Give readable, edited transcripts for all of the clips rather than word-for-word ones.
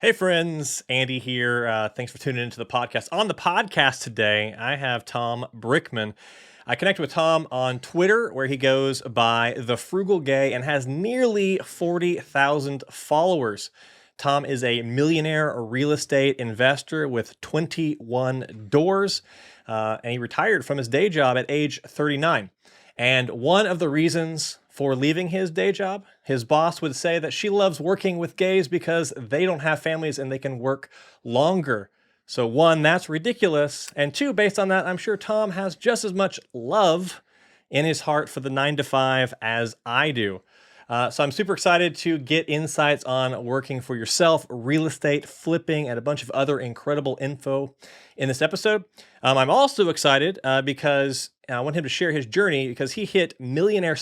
Hey friends, Andy here. Thanks for tuning into the podcast. On the podcast today, I have Tom Brickman. I connected with Tom on Twitter, where he goes by the Frugal Gay and has nearly 40,000 followers. Tom is a millionaire real estate investor with 21 doors, and he retired from his day job at age 39. And one of the reasons for leaving his day job, his boss would say that she loves working with gays because they don't have families and they can work longer. So one, that's ridiculous. And two, based on that, I'm sure Tom has just as much love in his heart for the 9 to 5 as I do. So I'm super excited to get insights on working for yourself, real estate, flipping, and a bunch of other incredible info in this episode. I'm also excited because I want him to share his journey because he hit millionaire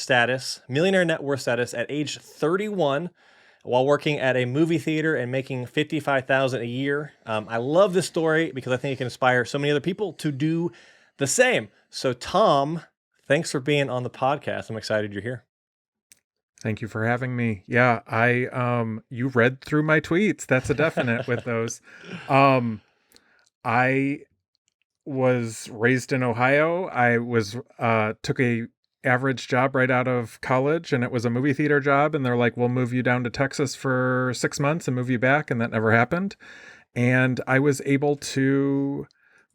net worth status at age 31 while working at a movie theater and making $55,000 a year. I love this story because I think it can inspire so many other people to do the same. So Tom, thanks for being on the podcast. I'm excited you're here. Thank you for having me. Yeah, you read through my tweets. That's a definite with those. I was raised in Ohio. I was took a average job right out of college, and it was a movie theater job, and they're like, "We'll move you down to Texas for 6 months and move you back," and that never happened. And I was able to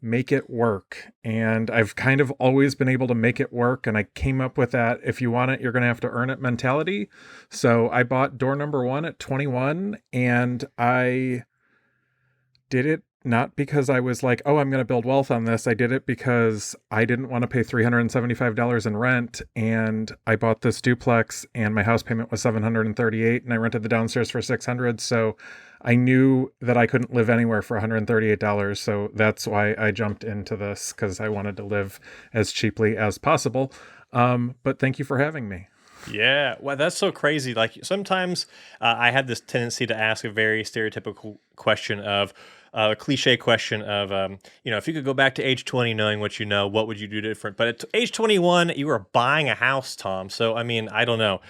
make it work. And I've kind of always been able to make it work. And I came up with that if you want it, you're going to have to earn it mentality. So I bought door number one at 21, and I did it not because I was like, oh, I'm going to build wealth on this. I did it because I didn't want to pay $375 in rent. And I bought this duplex and my house payment was $738 and I rented the downstairs for $600. So I knew that I couldn't live anywhere for $138. So that's why I jumped into this, because I wanted to live as cheaply as possible. But thank you for having me. Yeah, well, that's so crazy. Like sometimes I had this tendency to ask a very stereotypical question of a cliche question of, if you could go back to age 20, knowing what you know, what would you do different? But at age 21, you were buying a house, Tom. So, I mean, I don't know.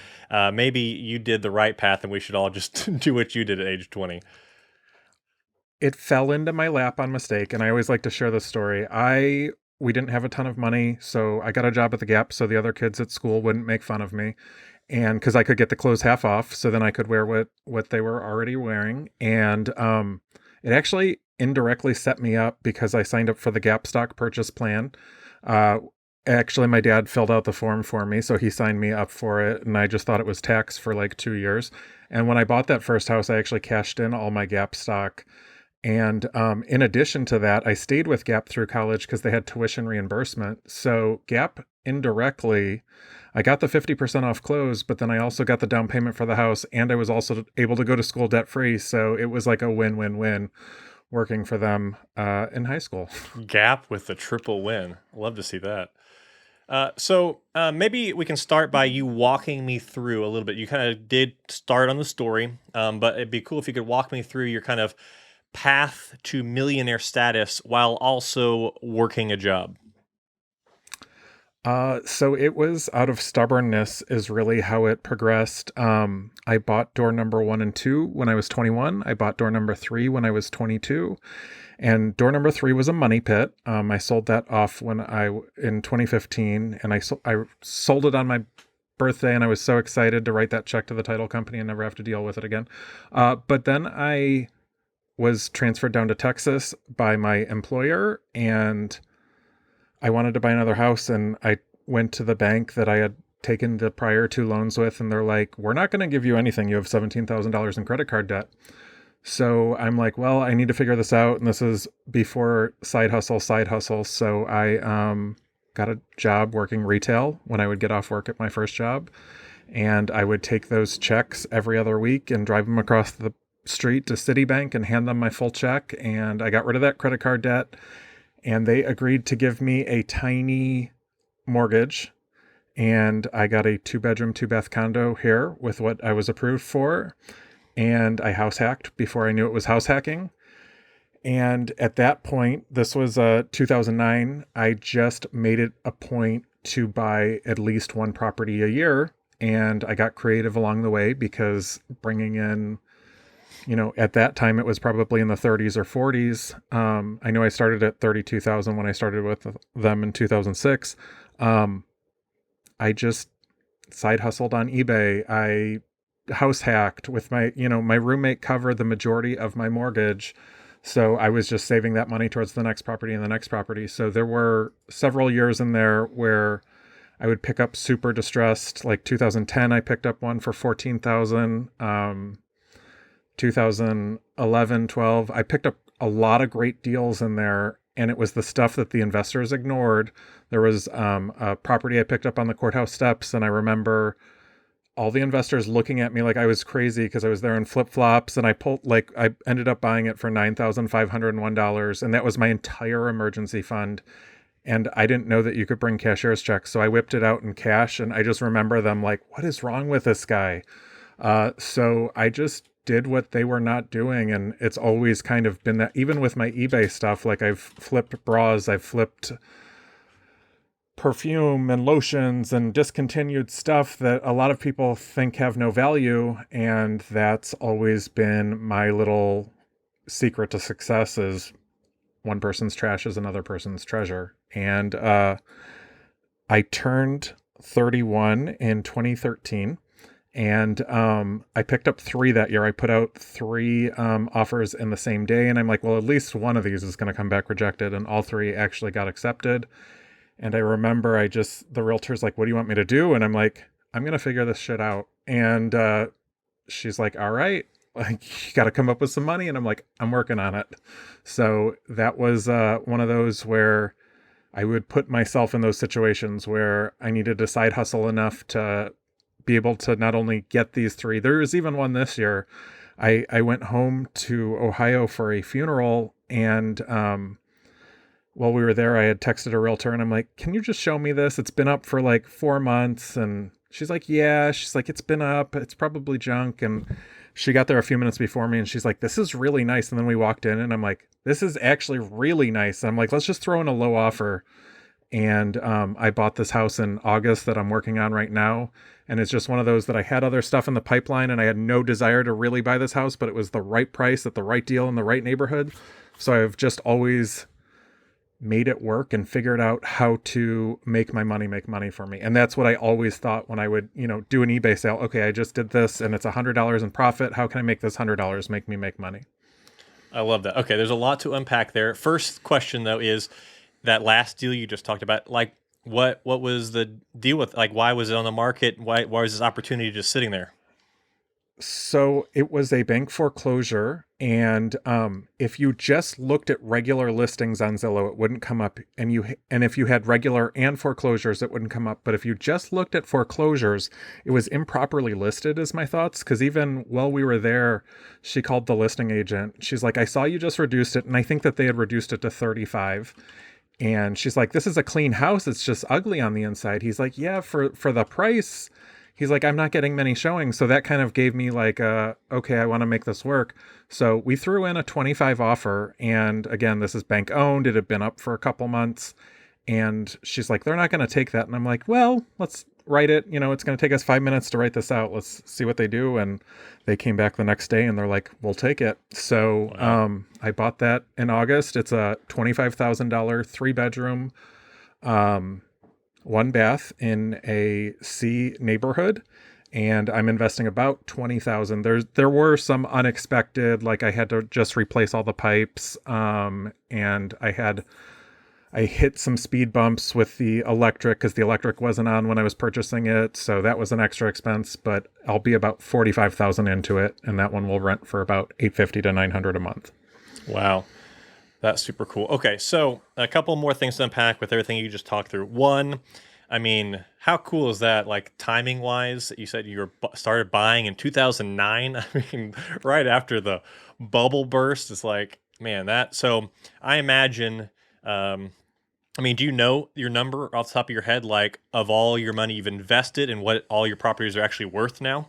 Maybe you did the right path and we should all just do what you did at age 20. It fell into my lap on mistake, and I always like to share this story. We didn't have a ton of money, so I got a job at the Gap so the other kids at school wouldn't make fun of me. And because I could get the clothes half off, so then I could wear what they were already wearing. And it actually indirectly set me up because I signed up for the Gap stock purchase plan. Uh, Actually, my dad filled out the form for me, so he signed me up for it, and I just thought it was tax for like 2 years. And when I bought that first house, I actually cashed in all my Gap stock. And in addition to that, I stayed with Gap through college because they had tuition reimbursement. So Gap indirectly, I got the 50% off clothes, but then I also got the down payment for the house, and I was also able to go to school debt free. So it was like a win-win-win working for them in high school. Gap with the triple win. Love to see that. So maybe we can start by you walking me through a little bit. You kind of did start on the story, but it'd be cool if you could walk me through your kind of path to millionaire status while also working a job. So it was out of stubbornness is really how it progressed. I bought door number 1 and 2 when I was 21. I bought door number 3 when I was 22. And door number 3 was a money pit. I sold that off in 2015, and I sold it on my birthday, and I was so excited to write that check to the title company and never have to deal with it again. But then I was transferred down to Texas by my employer, and I wanted to buy another house, and I went to the bank that I had taken the prior 2 loans with, and they're like, "We're not going to give you anything. You have $17,000 in credit card debt." So I'm like, well, I need to figure this out. And this is before side hustle. So I got a job working retail when I would get off work at my first job. And I would take those checks every other week and drive them across the street to Citibank and hand them my full check. And I got rid of that credit card debt. And they agreed to give me a tiny mortgage. And I got a 2-bedroom, 2-bath condo here with what I was approved for. And I house hacked before I knew it was house hacking. And at that point, this was 2009, I just made it a point to buy at least one property a year. And I got creative along the way because bringing in At that time it was probably in the 30s or 40s. I know I started at 32,000 when I started with them in 2006. Um, I just side hustled on eBay. I house hacked with my roommate covered the majority of my mortgage. So I was just saving that money towards the next property and the next property. So there were several years in there where I would pick up super distressed. Like 2010, I picked up one for 14,000. 2011, 12, I picked up a lot of great deals in there. And it was the stuff that the investors ignored. There was a property I picked up on the courthouse steps. And I remember all the investors looking at me like I was crazy because I was there in flip flops. And I ended up buying it for $9,501. And that was my entire emergency fund. And I didn't know that you could bring cashier's checks. So I whipped it out in cash. And I just remember them like, what is wrong with this guy? So I just did what they were not doing. And it's always kind of been that, even with my eBay stuff, like I've flipped bras, I've flipped perfume and lotions and discontinued stuff that a lot of people think have no value. And that's always been my little secret to success is one person's trash is another person's treasure. And I turned 31 in 2013. And I picked up 3 that year. I put out 3 offers in the same day. And I'm like, well, at least one of these is going to come back rejected. And all 3 actually got accepted. And I remember the realtor's like, what do you want me to do? And I'm like, I'm going to figure this shit out. And she's like, all right, like, you got to come up with some money. And I'm like, I'm working on it. So that was one of those where I would put myself in those situations where I needed to side hustle enough to be able to not only get these 3. There was even one this year. I went home to Ohio for a funeral, and while we were there, I had texted a realtor, and I'm like, can you just show me this? It's been up for like 4 months. And she's like, yeah. She's like, it's been up. It's probably junk. And she got there a few minutes before me, and she's like, this is really nice. And then we walked in, and I'm like, this is actually really nice. And I'm like, let's just throw in a low offer. And I bought this house in August that I'm working on right now. And it's just one of those that I had other stuff in the pipeline and I had no desire to really buy this house, but it was the right price at the right deal in the right neighborhood. So I've just always made it work and figured out how to make money for me. And that's what I always thought when I would, do an eBay sale. Okay, I just did this and it's $100 in profit. How can I make this $100 make me make money? I love that. Okay, there's a lot to unpack there. First question though is that last deal you just talked about, like what was the deal with, like, why was it on the market? Why was this opportunity just sitting there? So it was a bank foreclosure. And if you just looked at regular listings on Zillow, it wouldn't come up. And if you had regular and foreclosures, it wouldn't come up. But if you just looked at foreclosures, it was improperly listed, is my thoughts. Because even while we were there, she called the listing agent. She's like, I saw you just reduced it. And I think that they had reduced it to 35. And she's like, this is a clean house. It's just ugly on the inside. He's like, yeah, for the price. He's like, I'm not getting many showings. So that kind of gave me like, okay, I want to make this work. So we threw in a 25 offer. And again, this is bank owned. It had been up for a couple months. And she's like, they're not going to take that. And I'm like, well, let's write it. It's going to take us 5 minutes to write this out. Let's see what they do. And they came back the next day and they're like, we'll take it. So Wow. I bought that in August. It's a $25,000 3-bedroom, 1 bath in a C neighborhood. And I'm investing about 20,000. There were some unexpected, like I had to just replace all the pipes. And I hit some speed bumps with the electric because the electric wasn't on when I was purchasing it. So that was an extra expense, but I'll be about 45,000 into it. And that one will rent for about 850 to 900 a month. Wow. That's super cool. Okay, so a couple more things to unpack with everything you just talked through. One, I mean, how cool is that? Like timing wise, you said started buying in 2009. I mean, right after the bubble burst. It's like, man, so I imagine, I mean, do you know your number off the top of your head, like of all your money you've invested and what all your properties are actually worth now?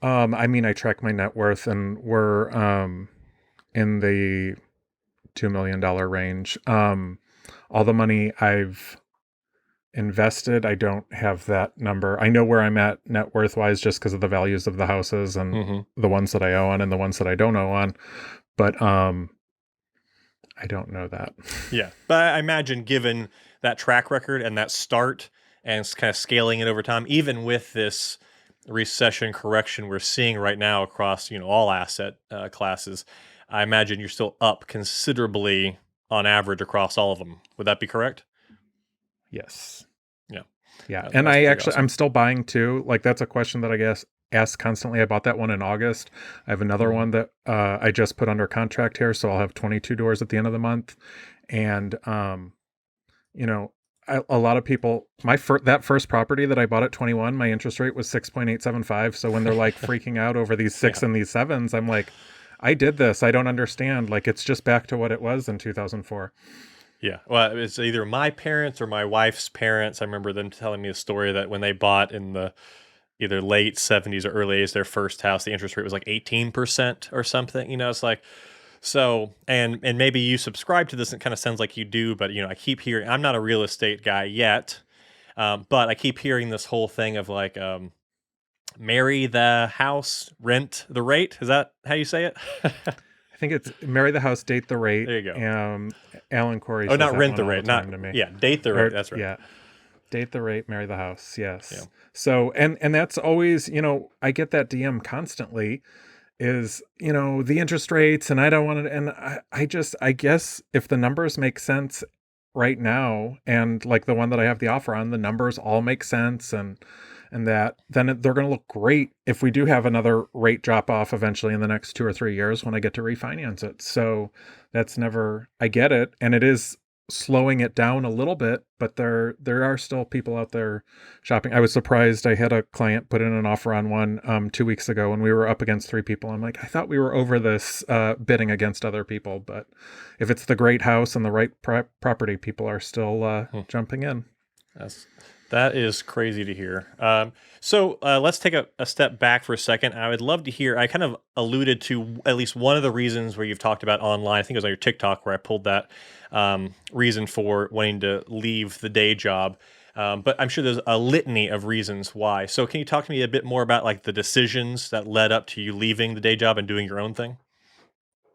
I mean, I track my net worth and we're in the $2 million range. All the money I've invested, I don't have that number. I know where I'm at net worth wise just because of the values of the houses and the ones that I own and the ones that I don't own. But I don't know that. Yeah. But I imagine given that track record and that start and kind of scaling it over time, even with this recession correction we're seeing right now across, all asset classes, I imagine you're still up considerably on average across all of them. Would that be correct? Yes. Yeah. Yeah. That's And pretty I'm awesome. still buying too. Like that's a question that I guess asked constantly. I bought that one in August. I have another one that I just put under contract here. So I'll have 22 doors at the end of the month. And, you know, a lot of people, that first property that I bought at 21, my interest rate was 6.875. So when they're like freaking out over these six Yeah. and these sevens, I'm like, I did this. I don't understand. Like it's just back to what it was in 2004. Yeah. Well, it's either my parents or my wife's parents. I remember them telling me a story that when they bought in the either late 70s or early 80s their first house, the interest rate was like 18% or something. It's like, so, and maybe you subscribe to this, and it kind of sounds like you do, but I keep hearing, I'm not a real estate guy yet, but I keep hearing this whole thing of like, marry the house, rent the rate. Is that how you say it? I think it's marry the house, date the rate. There you go. Alan Corey Oh, says not that rent one the all the rate, not, time to me. yeah, date the rate. That's right. Yeah. Date the rate, marry the house. Yes. Yeah. So, and that's always, I get that DM constantly is, the interest rates and I don't want to, and I guess if the numbers make sense right now and like the one that I have the offer on, the numbers all make sense and that then they're going to look great if we do have another rate drop off eventually in the next 2 or 3 years when I get to refinance it. So that's never, I get it. And it is slowing it down a little bit, but there are still people out there shopping. I was surprised. I had a client put in an offer on one 2 weeks ago when we were up against 3 people. I'm like, I thought we were over this bidding against other people, but if it's the great house and the right property, people are still jumping in. That is crazy to hear. So let's take a step back for a second. I would love to hear, I kind of alluded to at least one of the reasons where you've talked about online. I think it was on your TikTok where I pulled that reason for wanting to leave the day job. But I'm sure there's a litany of reasons why. So can you talk to me a bit more about like the decisions that led up to you leaving the day job and doing your own thing?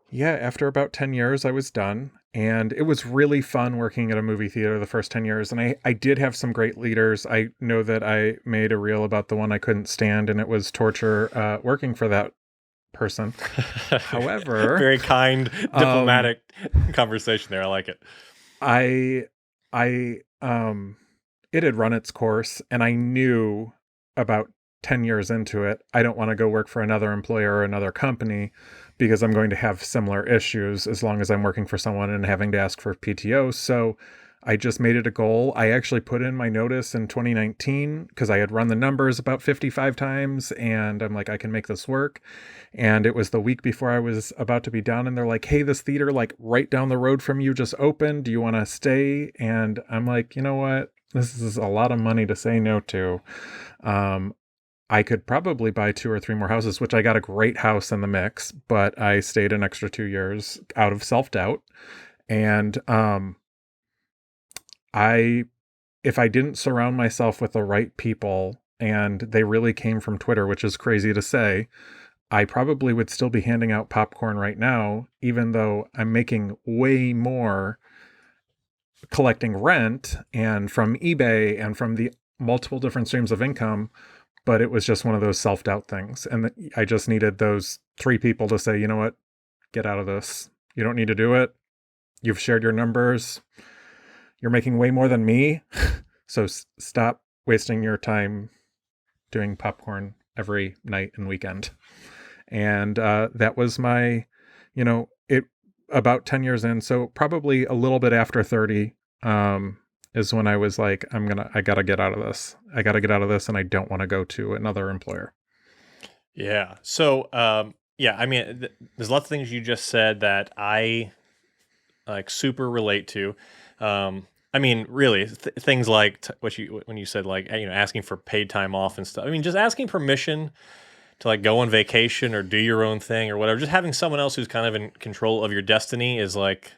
Yeah, after about 10 years, I was done. And it was really fun working at a movie theater the first 10 years. And I did have some great leaders. I know that I made a reel about the one I couldn't stand, and it was torture working for that person. However, very kind, diplomatic conversation there. I like it. It had run its course, and I knew about 10 years into it, I don't want to go work for another employer or another company because I'm going to have similar issues as long as I'm working for someone and having to ask for PTO. So I just made it a goal. I actually put in my notice in 2019 because I had run the numbers about 55 times and I'm like, I can make this work. And it was the week before I was about to be done. And they're like, hey, this theater like right down the road from you just opened. Do you want to stay? And I'm like, you know what? This is a lot of money to say no to. I could probably buy 2 or 3 more houses, which I got a great house in the mix, but I stayed an extra 2 years out of self-doubt. And if I didn't surround myself with the right people, and they really came from Twitter, which is crazy to say, I probably would still be handing out popcorn right now, even though I'm making way more collecting rent and from eBay and from the multiple different streams of income. But it was just one of those self-doubt things. And I just needed those 3 people to say, you know what, get out of this. You don't need to do it. You've shared your numbers. You're making way more than me. So stop wasting your time doing popcorn every night and weekend. And that was my, it about 10 years in. So probably a little bit after 30, is when I was like, I gotta get out of this. I gotta get out of this, and I don't want to go to another employer. Yeah. So, yeah, I mean, there's lots of things you just said that I like super relate to. I mean, really, things like when you said like, asking for paid time off and stuff. I mean, just asking permission to like go on vacation or do your own thing or whatever. Just having someone else who's kind of in control of your destiny is like,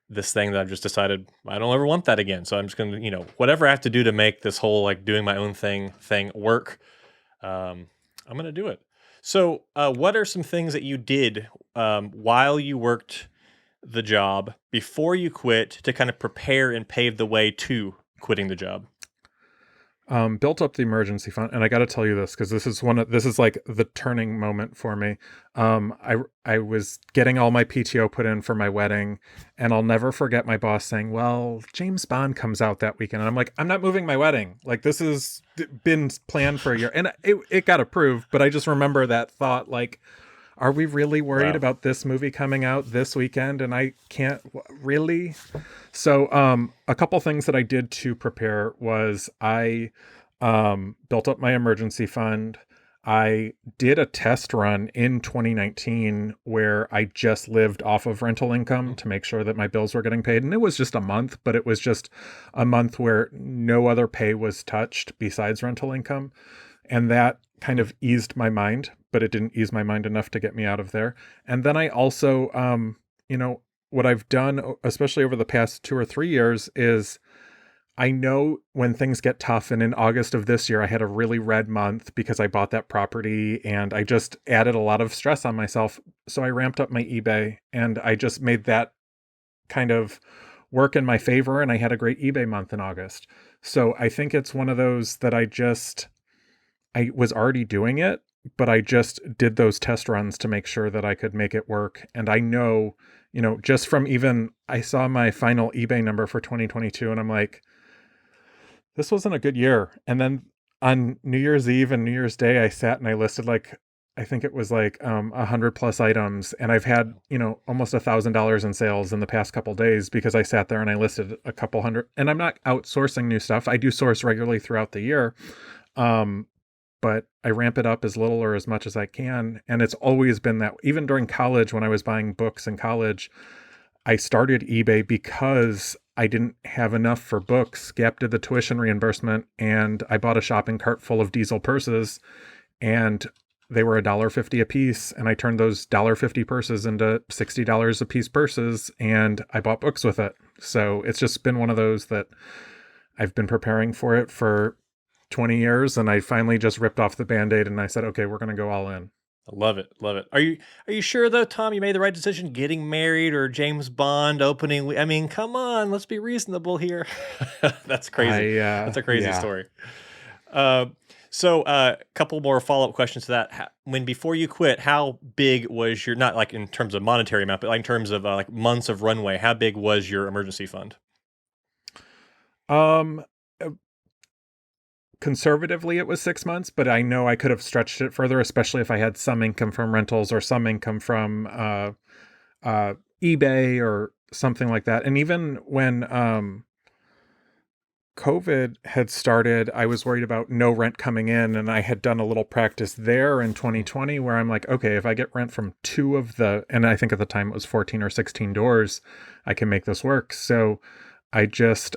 this thing that I've just decided I don't ever want that again. So I'm just going to, whatever I have to do to make this whole like doing my own thing work, I'm going to do it. So, what are some things that you did while you worked the job before you quit to kind of prepare and pave the way to quitting the job? Built up the emergency fund, and I got to tell you this because this is like the turning moment for me. I was getting all my PTO put in for my wedding, and I'll never forget my boss saying, "Well, James Bond comes out that weekend," and I'm like, "I'm not moving my wedding. Like this has been planned for a year," and it got approved. But I just remember that thought, like, are we really worried Wow. about this movie coming out this weekend? And I can't really. So, a couple things that I did to prepare was I built up my emergency fund. I did a test run in 2019 where I just lived off of rental income to make sure that my bills were getting paid. And it was just a month, but it was just a month where no other pay was touched besides rental income. And that kind of eased my mind, but it didn't ease my mind enough to get me out of there. And then I also, what I've done, especially over the past 2 or 3 years, is I know when things get tough. And in August of this year, I had a really red month because I bought that property and I just added a lot of stress on myself. So I ramped up my eBay and I just made that kind of work in my favor. And I had a great eBay month in August. So I think it's one of those that I was already doing it, but I just did those test runs to make sure that I could make it work. And I know, just from even, I saw my final eBay number for 2022 and I'm like, this wasn't a good year. And then on New Year's Eve and New Year's Day, I sat and I listed like, I think it was like 100+ items. And I've had, almost $1,000 in sales in the past couple days because I sat there and I listed a couple hundred, and I'm not outsourcing new stuff. I do source regularly throughout the year. But I ramp it up as little or as much as I can. And it's always been that. Even during college, when I was buying books in college, I started eBay because I didn't have enough for books. Gap did the tuition reimbursement, and I bought a shopping cart full of diesel purses, and they were $1.50 a piece. And I turned those $1.50 purses into $60 a piece purses, and I bought books with it. So it's just been one of those that I've been preparing for it for 20 years, and I finally just ripped off the Band-Aid and I said, okay, we're going to go all in. I love it. Love it. Are you sure though, Tom, you made the right decision getting married or James Bond opening? I mean, come on, let's be reasonable here. That's crazy. That's a crazy Yeah. story. So a couple more follow-up questions to that. Before you quit, how big was your, not like in terms of monetary amount, but like in terms of like months of runway, how big was your emergency fund? Um, Conservatively, it was 6 months, but I know I could have stretched it further, especially if I had some income from rentals or some income from eBay or something like that. And even when COVID had started, I was worried about no rent coming in, and I had done a little practice there in 2020 where I'm like, okay, if I get rent from two of the, and I think at the time it was 14 or 16 doors, I can make this work. So I just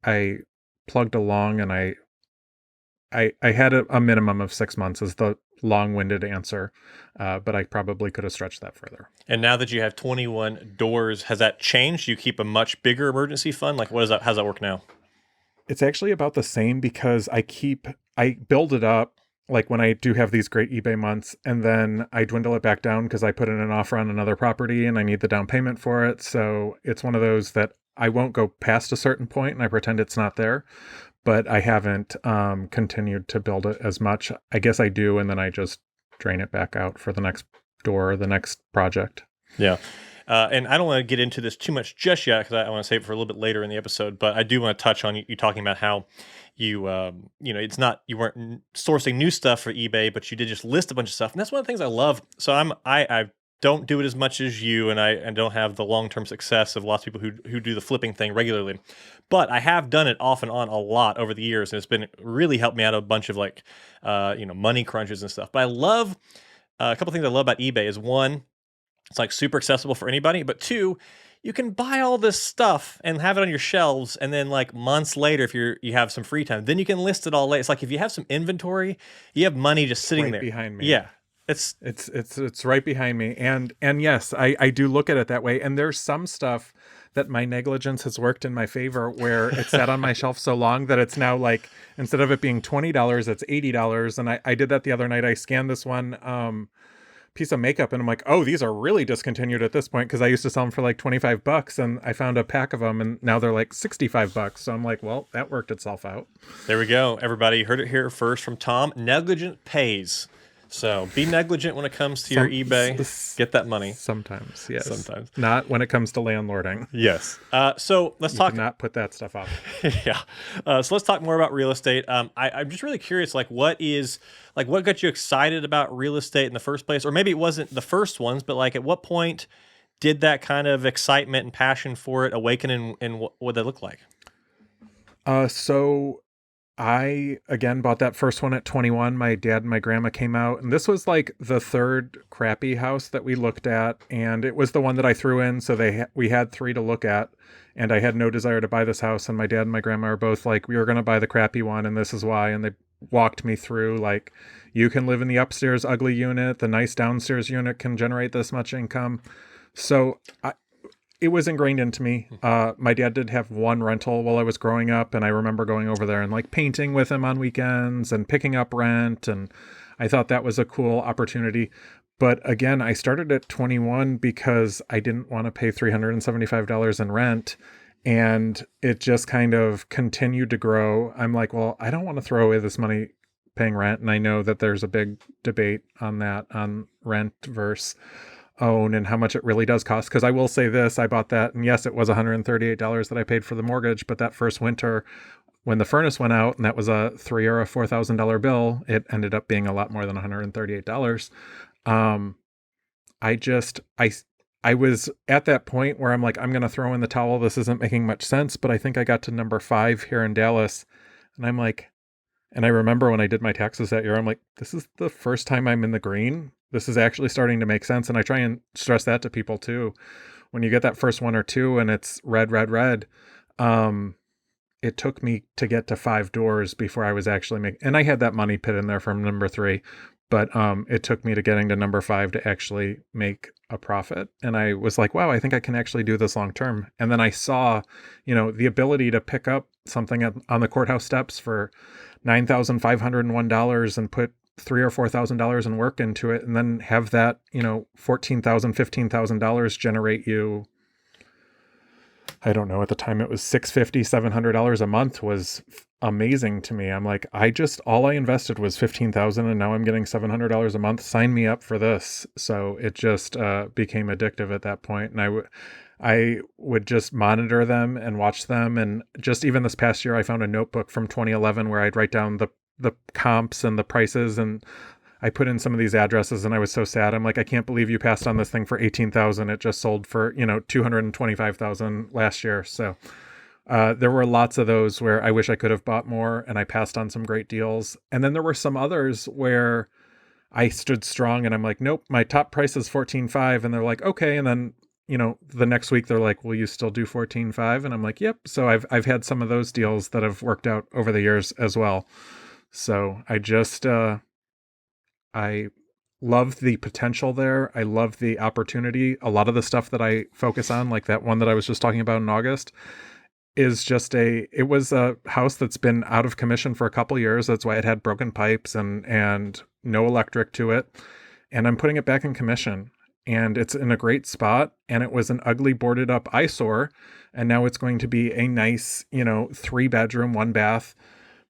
I plugged along, and I had a minimum of 6 months as the long-winded answer, but I probably could have stretched that further. And now that you have 21 doors, has that changed? Do you keep a much bigger emergency fund? Like, what is that? How's that work now? It's actually about the same because I build it up like when I do have these great eBay months, and then I dwindle it back down because I put in an offer on another property and I need the down payment for it. So it's one of those that I won't go past a certain point and I pretend it's not there, but I haven't continued to build it as much. I guess I do, and then I just drain it back out for the next door or the next project. Yeah. And I don't want to get into this too much just yet because I want to save it for a little bit later in the episode. But I do want to touch on you talking about how it's not, you weren't sourcing new stuff for eBay, but you did just list a bunch of stuff, and that's one of the things I love. So I don't do it as much as you, and I don't have the long-term success of lots of people who do the flipping thing regularly. But I have done it off and on a lot over the years, and it's been really helped me out of a bunch of like money crunches and stuff. But I love a couple things I love about eBay is one, it's like super accessible for anybody, but two, you can buy all this stuff and have it on your shelves, and then like months later, if you have some free time, then you can list it all later. It's like if you have some inventory, you have money just sitting Right there behind me. Yeah. It's It's right behind me. And yes, I do look at it that way. And there's some stuff that my negligence has worked in my favor where it sat on my shelf so long that it's now like, instead of it being $20, it's $80. And I did that the other night. I scanned this one piece of makeup and I'm like, oh, these are really discontinued at this point, because I used to sell them for like $25 and I found a pack of them and now they're like $65. So I'm like, well, that worked itself out. There we go. Everybody, you heard it here first from Tom. Negligent pays. So be negligent when it comes to your eBay. Get that money. Sometimes, yes. Sometimes. Not when it comes to landlording. Yes. So let's talk. Not put that stuff up. Yeah. So let's talk more about real estate. I'm just really curious, what got you excited about real estate in the first place? Or maybe it wasn't the first ones, but like at what point did that kind of excitement and passion for it awaken, and what would that look like? So I, again, bought that first one at 21. My dad and my grandma came out, and this was like the third crappy house that we looked at, and it was the one that I threw in, so we had three to look at, and I had no desire to buy this house, and my dad and my grandma are both like, we were going to buy the crappy one, and this is why, and they walked me through, like, you can live in the upstairs ugly unit, the nice downstairs unit can generate this much income. So it was ingrained into me. My dad did have one rental while I was growing up, and I remember going over there and like painting with him on weekends and picking up rent, and I thought that was a cool opportunity. But again, I started at 21 because I didn't want to pay $375 in rent, and it just kind of continued to grow. I'm like, well, I don't want to throw away this money paying rent, and I know that there's a big debate on that, on rent versus own and how much it really does cost. Because I will say this, I bought that, and yes, it was $138 that I paid for the mortgage, but that first winter when the furnace went out, and that was a $3,000 or a $4,000 bill, it ended up being a lot more than $138. I was at that point where I'm like, I'm going to throw in the towel. This isn't making much sense. But I think I got to number 5 here in Dallas, and I'm like, and I remember when I did my taxes that year, I'm like, this is the first time I'm in the green. This is actually starting to make sense. And I try and stress that to people too. When you get that first one or two and it's red, it took me to get to 5 doors before I was actually making, and I had that money pit in there from number 3, but it took me to getting to number 5 to actually make a profit. And I was like, wow, I think I can actually do this long term. And then I saw, the ability to pick up something on the courthouse steps for $9,501 and put $3,000 or $4,000 in work into it, and then have that, $14,000, $15,000 generate you, I don't know, at the time it was $650, $700 a month, was amazing to me. I'm like, all I invested was $15,000 and now I'm getting $700 a month. Sign me up for this. So it just became addictive at that point. And I would just monitor them and watch them. And just even this past year, I found a notebook from 2011 where I'd write down the comps and the prices, and I put in some of these addresses, and I was so sad. I'm like, I can't believe you passed on this thing for $18,000. It just sold for, $225,000 last year. So there were lots of those where I wish I could have bought more, and I passed on some great deals. And then there were some others where I stood strong, and I'm like, nope, my top price is $14,500. And they're like, okay. And then, the next week they're like, will you still do $14,500? And I'm like, yep. So I've had some of those deals that have worked out over the years as well. So I love the potential there. I love the opportunity. A lot of the stuff that I focus on, like that one that I was just talking about in August, is it was a house that's been out of commission for a couple years. That's why it had broken pipes and no electric to it. And I'm putting it back in commission, and it's in a great spot. And it was an ugly boarded up eyesore. And now it's going to be a nice, 3-bedroom, 1-bath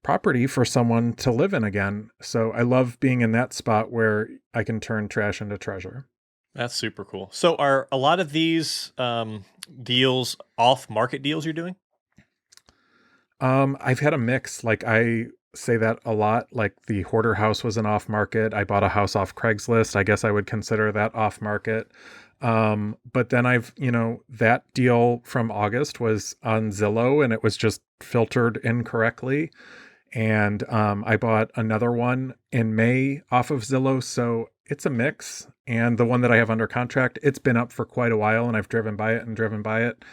property for someone to live in again. So I love being in that spot where I can turn trash into treasure. That's super cool. So are a lot of these deals off-market deals you're doing? I've had a mix. Like, I say that a lot. Like, the Hoarder House was an off-market. I bought a house off Craigslist. I guess I would consider that off-market. But then that deal from August was on Zillow, and it was just filtered incorrectly. And I bought another one in May off of Zillow. So it's a mix. And the one that I have under contract, it's been up for quite a while, and I've driven by it.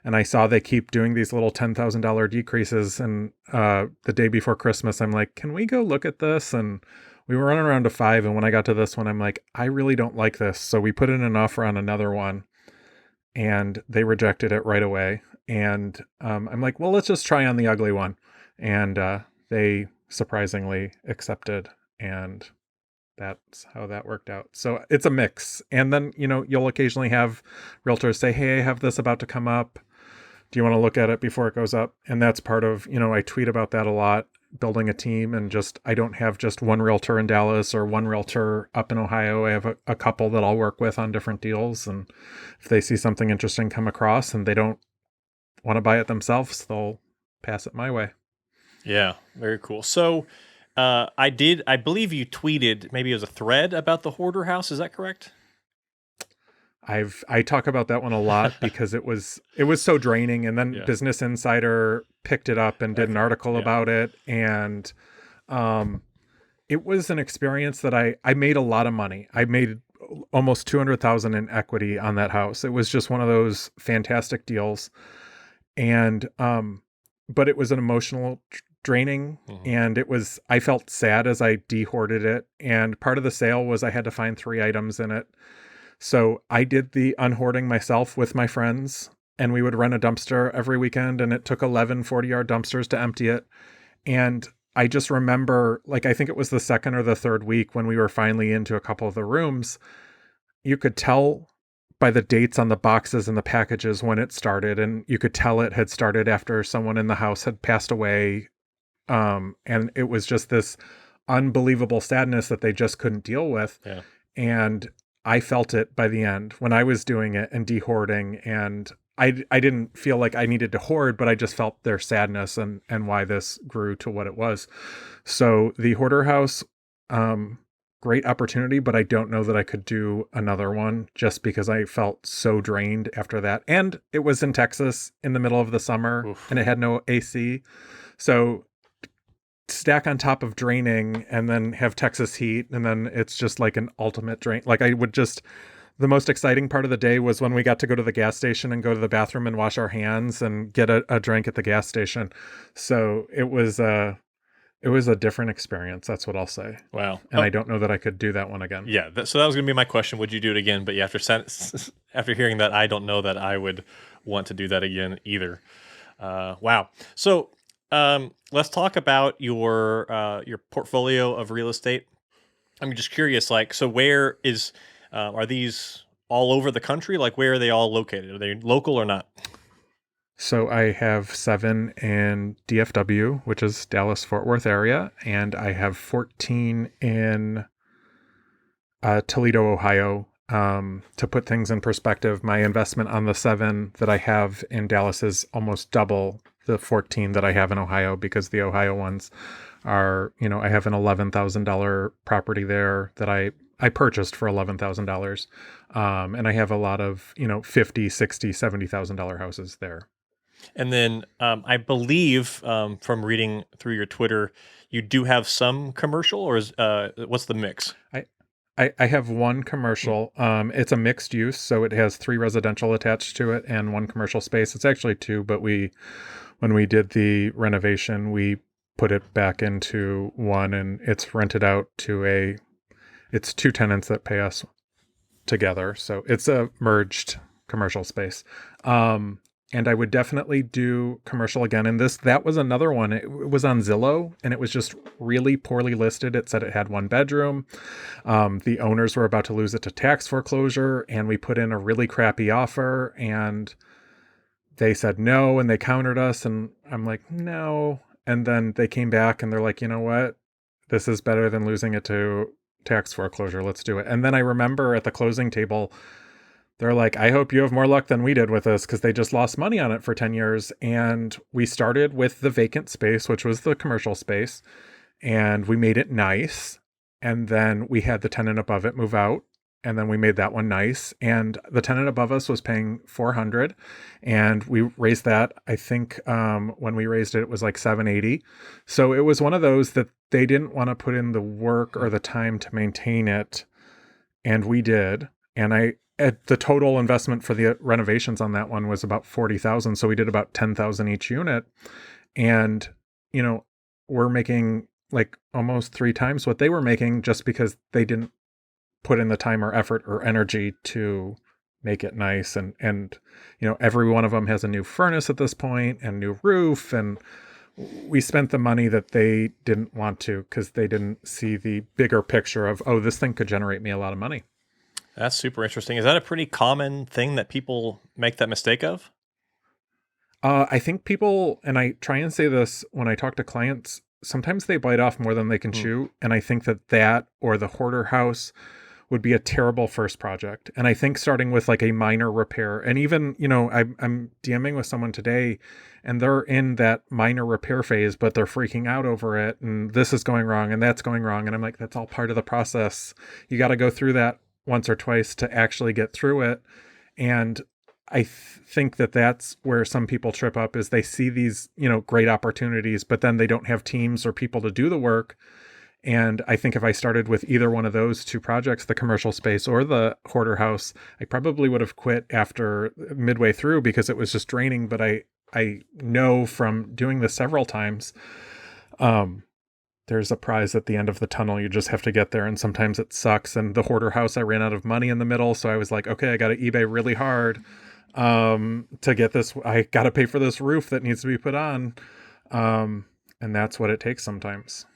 And I saw they keep doing these little $10,000 decreases. And the day before Christmas, I'm like, can we go look at this? And we were running around to 5. And when I got to this one, I'm like, I really don't like this. So we put in an offer on another one and they rejected it right away. And I'm like, well, let's just try on the ugly one. And they surprisingly accepted. And that's how that worked out. So it's a mix. And then, you'll occasionally have realtors say, hey, I have this about to come up. Do you want to look at it before it goes up? And that's part of, I tweet about that a lot, building a team. And I don't have just one realtor in Dallas or one realtor up in Ohio. I have a couple that I'll work with on different deals. And if they see something interesting come across and they don't want to buy it themselves, they'll pass it my way. Yeah, very cool. So I believe you tweeted, maybe it was a thread about the Hoarder House. Is that correct? I talk about that one a lot because it was so draining, and then Business Insider picked it up and did an article about it, and it was an experience that I made a lot of money. I made almost $200,000 in equity on that house. It was just one of those fantastic deals, and but it was an emotional draining, and I felt sad as I de-hoarded it, and part of the sale was I had to find 3 items in it. So I did the unhoarding myself with my friends, and we would rent a dumpster every weekend, and it took 11 40-yard dumpsters to empty it. And I just remember, I think it was the second or the third week when we were finally into a couple of the rooms, you could tell by the dates on the boxes and the packages when it started, and you could tell it had started after someone in the house had passed away. And it was just this unbelievable sadness that they just couldn't deal with. Yeah. And I felt it by the end when I was doing it and de-hoarding, and I didn't feel like I needed to hoard, but I just felt their sadness and why this grew to what it was. So the Hoarder House, great opportunity, but I don't know that I could do another one just because I felt so drained after that. And it was in Texas in the middle of the summer. Oof. And it had no AC. So stack on top of draining and then have Texas heat, and then it's just like an ultimate drain. The most exciting part of the day was when we got to go to the gas station and go to the bathroom and wash our hands and get a drink at the gas station. So it was a different experience. That's what I'll say. Wow. And I don't know that I could do that one again. Yeah. So that was going to be my question. Would you do it again? But yeah, after hearing that, I don't know that I would want to do that again either. Wow. So let's talk about your portfolio of real estate. I'm just curious, so where is, are these all over the country? Where are they all located? Are they local or not? So I have 7 in DFW, which is Dallas-Fort Worth area, and I have 14 in Toledo, Ohio. To put things in perspective, my investment on the 7 that I have in Dallas is almost double the 14 that I have in Ohio, because the Ohio ones are, I have an $11,000 property there that I purchased for $11,000. And I have a lot of, $50,000, $60,000, $70,000 houses there. And then I believe from reading through your Twitter, you do have some commercial, or what's the mix? I have 1 commercial. It's a mixed use, so it has 3 residential attached to it and 1 commercial space. It's actually 2, but when we did the renovation, we put it back into 1, and it's rented out to it's 2 tenants that pay us together. So it's a merged commercial space. And I would definitely do commercial again. And that was another one. It was on Zillow, and it was just really poorly listed. It said it had 1 bedroom. The owners were about to lose it to tax foreclosure, and we put in a really crappy offer, and they said no, and they countered us, and I'm like, no. And then they came back and they're like, you know what? This is better than losing it to tax foreclosure. Let's do it. And then I remember at the closing table, they're like, I hope you have more luck than we did with this, because they just lost money on it for 10 years. And we started with the vacant space, which was the commercial space, and we made it nice. And then we had the tenant above it move out, and then we made that one nice. And the tenant above us was paying $400, and we raised that. I think when we raised it, it was like $780. So it was one of those that they didn't want to put in the work or the time to maintain it, and we did. And the total investment for the renovations on that one was about $40,000. So we did about $10,000 each unit. And, we're making like almost 3 times what they were making just because they didn't put in the time or effort or energy to make it nice. And every one of them has a new furnace at this point and new roof, and we spent the money that they didn't want to because they didn't see the bigger picture of, oh, this thing could generate me a lot of money. That's super interesting. Is that a pretty common thing that people make that mistake of? I think people, and I try and say this when I talk to clients, sometimes they bite off more than they can Hmm. chew. And I think that or the Hoarder House would be a terrible first project. And I think starting with like a minor repair, and even, I'm DMing with someone today and they're in that minor repair phase, but they're freaking out over it. And this is going wrong and that's going wrong. And I'm like, that's all part of the process. You got to go through that once or twice to actually get through it. And I think that that's where some people trip up is they see these, great opportunities, but then they don't have teams or people to do the work. And I think if I started with either one of those two projects, the commercial space or the Hoarder House, I probably would have quit after midway through because it was just draining. But I know from doing this several times, there's a prize at the end of the tunnel. You just have to get there. And sometimes it sucks. And the Hoarder House, I ran out of money in the middle. So I was like, okay, I got to eBay really hard to get this. I got to pay for this roof that needs to be put on. And that's what it takes sometimes.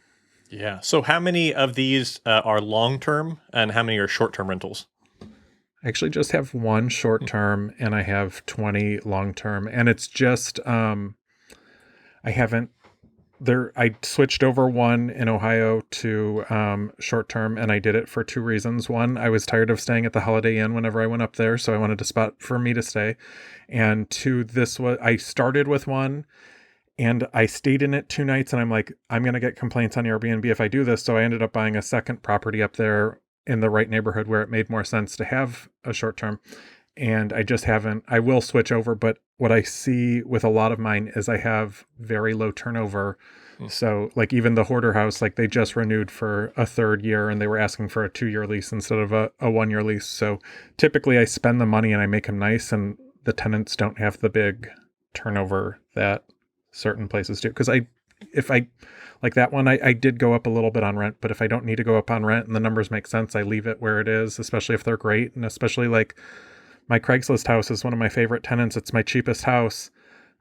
Yeah. So how many of these are long-term and how many are short-term rentals? I actually just have one short term and I have 20 long term. And it's just, I haven't I switched over one in Ohio to short term, and I did it for two reasons. One, I was tired of staying at the Holiday Inn whenever I went up there, so I wanted a spot for me to stay. And two, I started with one and I stayed in it 2 nights, and I'm like, I'm going to get complaints on Airbnb if I do this. So I ended up buying a second property up there in the right neighborhood where it made more sense to have a short term. And I just haven't. I will switch over, but what I see with a lot of mine is I have very low turnover. Hmm. So like even the Hoarder House, like they just renewed for a third year and they were asking for a 2-year lease instead of a 1-year lease. So typically I spend the money and I make them nice, and the tenants don't have the big turnover that certain places do. Because if I like that one, I did go up a little bit on rent, but if I don't need to go up on rent and the numbers make sense, I leave it where it is, especially if they're great. And especially like my Craigslist house is one of my favorite tenants. It's my cheapest house.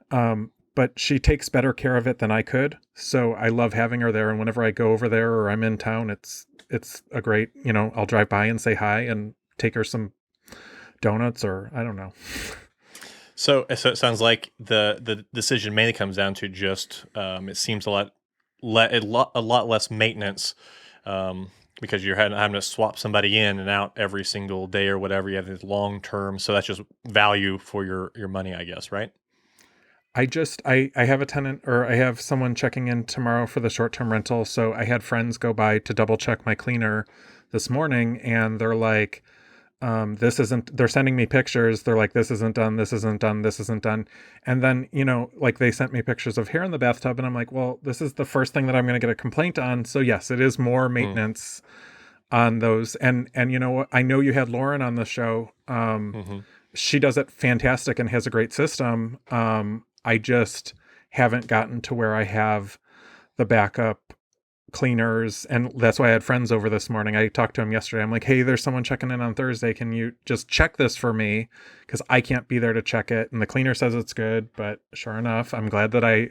But she takes better care of it than I could. So I love having her there. And whenever I go over there or I'm in town, it's a great, I'll drive by and say hi and take her some donuts, or I don't know. So it sounds like the decision mainly comes down to just it seems a lot less maintenance because you're having to swap somebody in and out every single day or whatever. You have this long term, so that's just value for your money, I guess, right? I have a tenant, or I have someone checking in tomorrow for the short-term rental. So I had friends go by to double check my cleaner this morning, and they're like, they're sending me pictures. They're like, this isn't done, this isn't done, this isn't done. And then, like they sent me pictures of hair in the bathtub, and I'm like, well, this is the first thing that I'm going to get a complaint on. So yes, it is more Hmm. maintenance on those. And you know what? I know you had Lauren on the show. Mm-hmm. She does it fantastic and has a great system. I just haven't gotten to where I have the backup cleaners, and that's why I had friends over this morning. I talked to him yesterday. I'm like, hey, there's someone checking in on Thursday. Can you just check this for me? Because I can't be there to check it. And the cleaner says it's good, but sure enough, I'm glad that I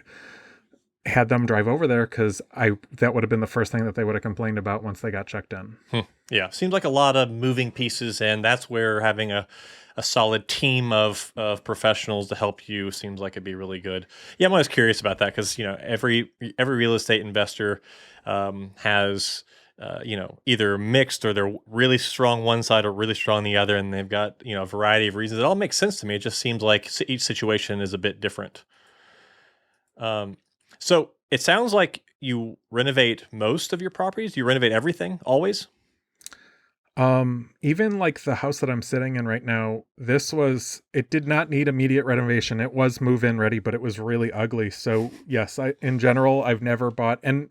had them drive over there, because that would have been the first thing that they would have complained about once they got checked in. Yeah, seems like a lot of moving pieces, and that's where having a solid team of professionals to help you seems like it'd be really good. Yeah, I'm always curious about that because every real estate investor has either mixed or they're really strong one side or really strong the other, and they've got a variety of reasons. It all makes sense to me. It just seems like each situation is a bit different. Um, so it sounds like you renovate most of your properties. You renovate everything always. Even like the house that I'm sitting in right now, it did not need immediate renovation. It was move-in ready, but it was really ugly. So yes, in general, I've never bought, and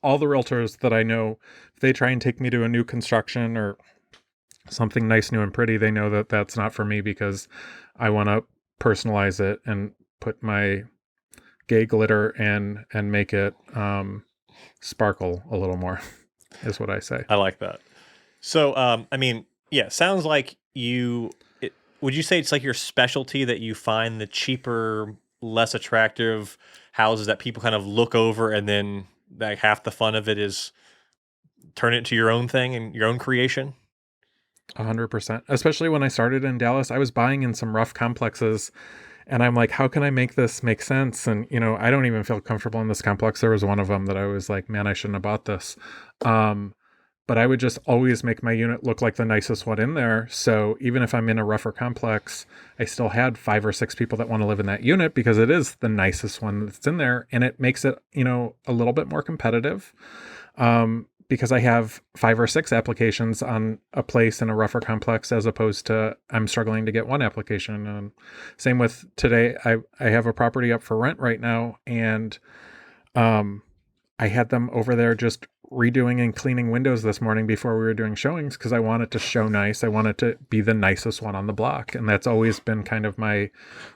all the realtors that I know, if they try and take me to a new construction or something nice, new and pretty, they know that that's not for me, because I want to personalize it and put my gay glitter in and make it, sparkle a little more, is what I say. I like that. So, I mean, yeah, sounds like would you say it's like your specialty that you find the cheaper, less attractive houses that people kind of look over, and then like half the fun of it is turn it into your own thing and your own creation? 100%. Especially when I started in Dallas, I was buying in some rough complexes, and I'm like, how can I make this make sense? And, I don't even feel comfortable in this complex. There was one of them that I was like, man, I shouldn't have bought this. But I would just always make my unit look like the nicest one in there. So even if I'm in a rougher complex, I still had 5 or 6 people that want to live in that unit because it is the nicest one that's in there. And it makes it, a little bit more competitive. Because I have 5 or 6 applications on a place in a rougher complex, as opposed to I'm struggling to get one application. And same with today, I have a property up for rent right now, and I had them over there just redoing and cleaning windows this morning before we were doing showings, because I want it to show nice. I want it to be the nicest one on the block. And that's always been kind of my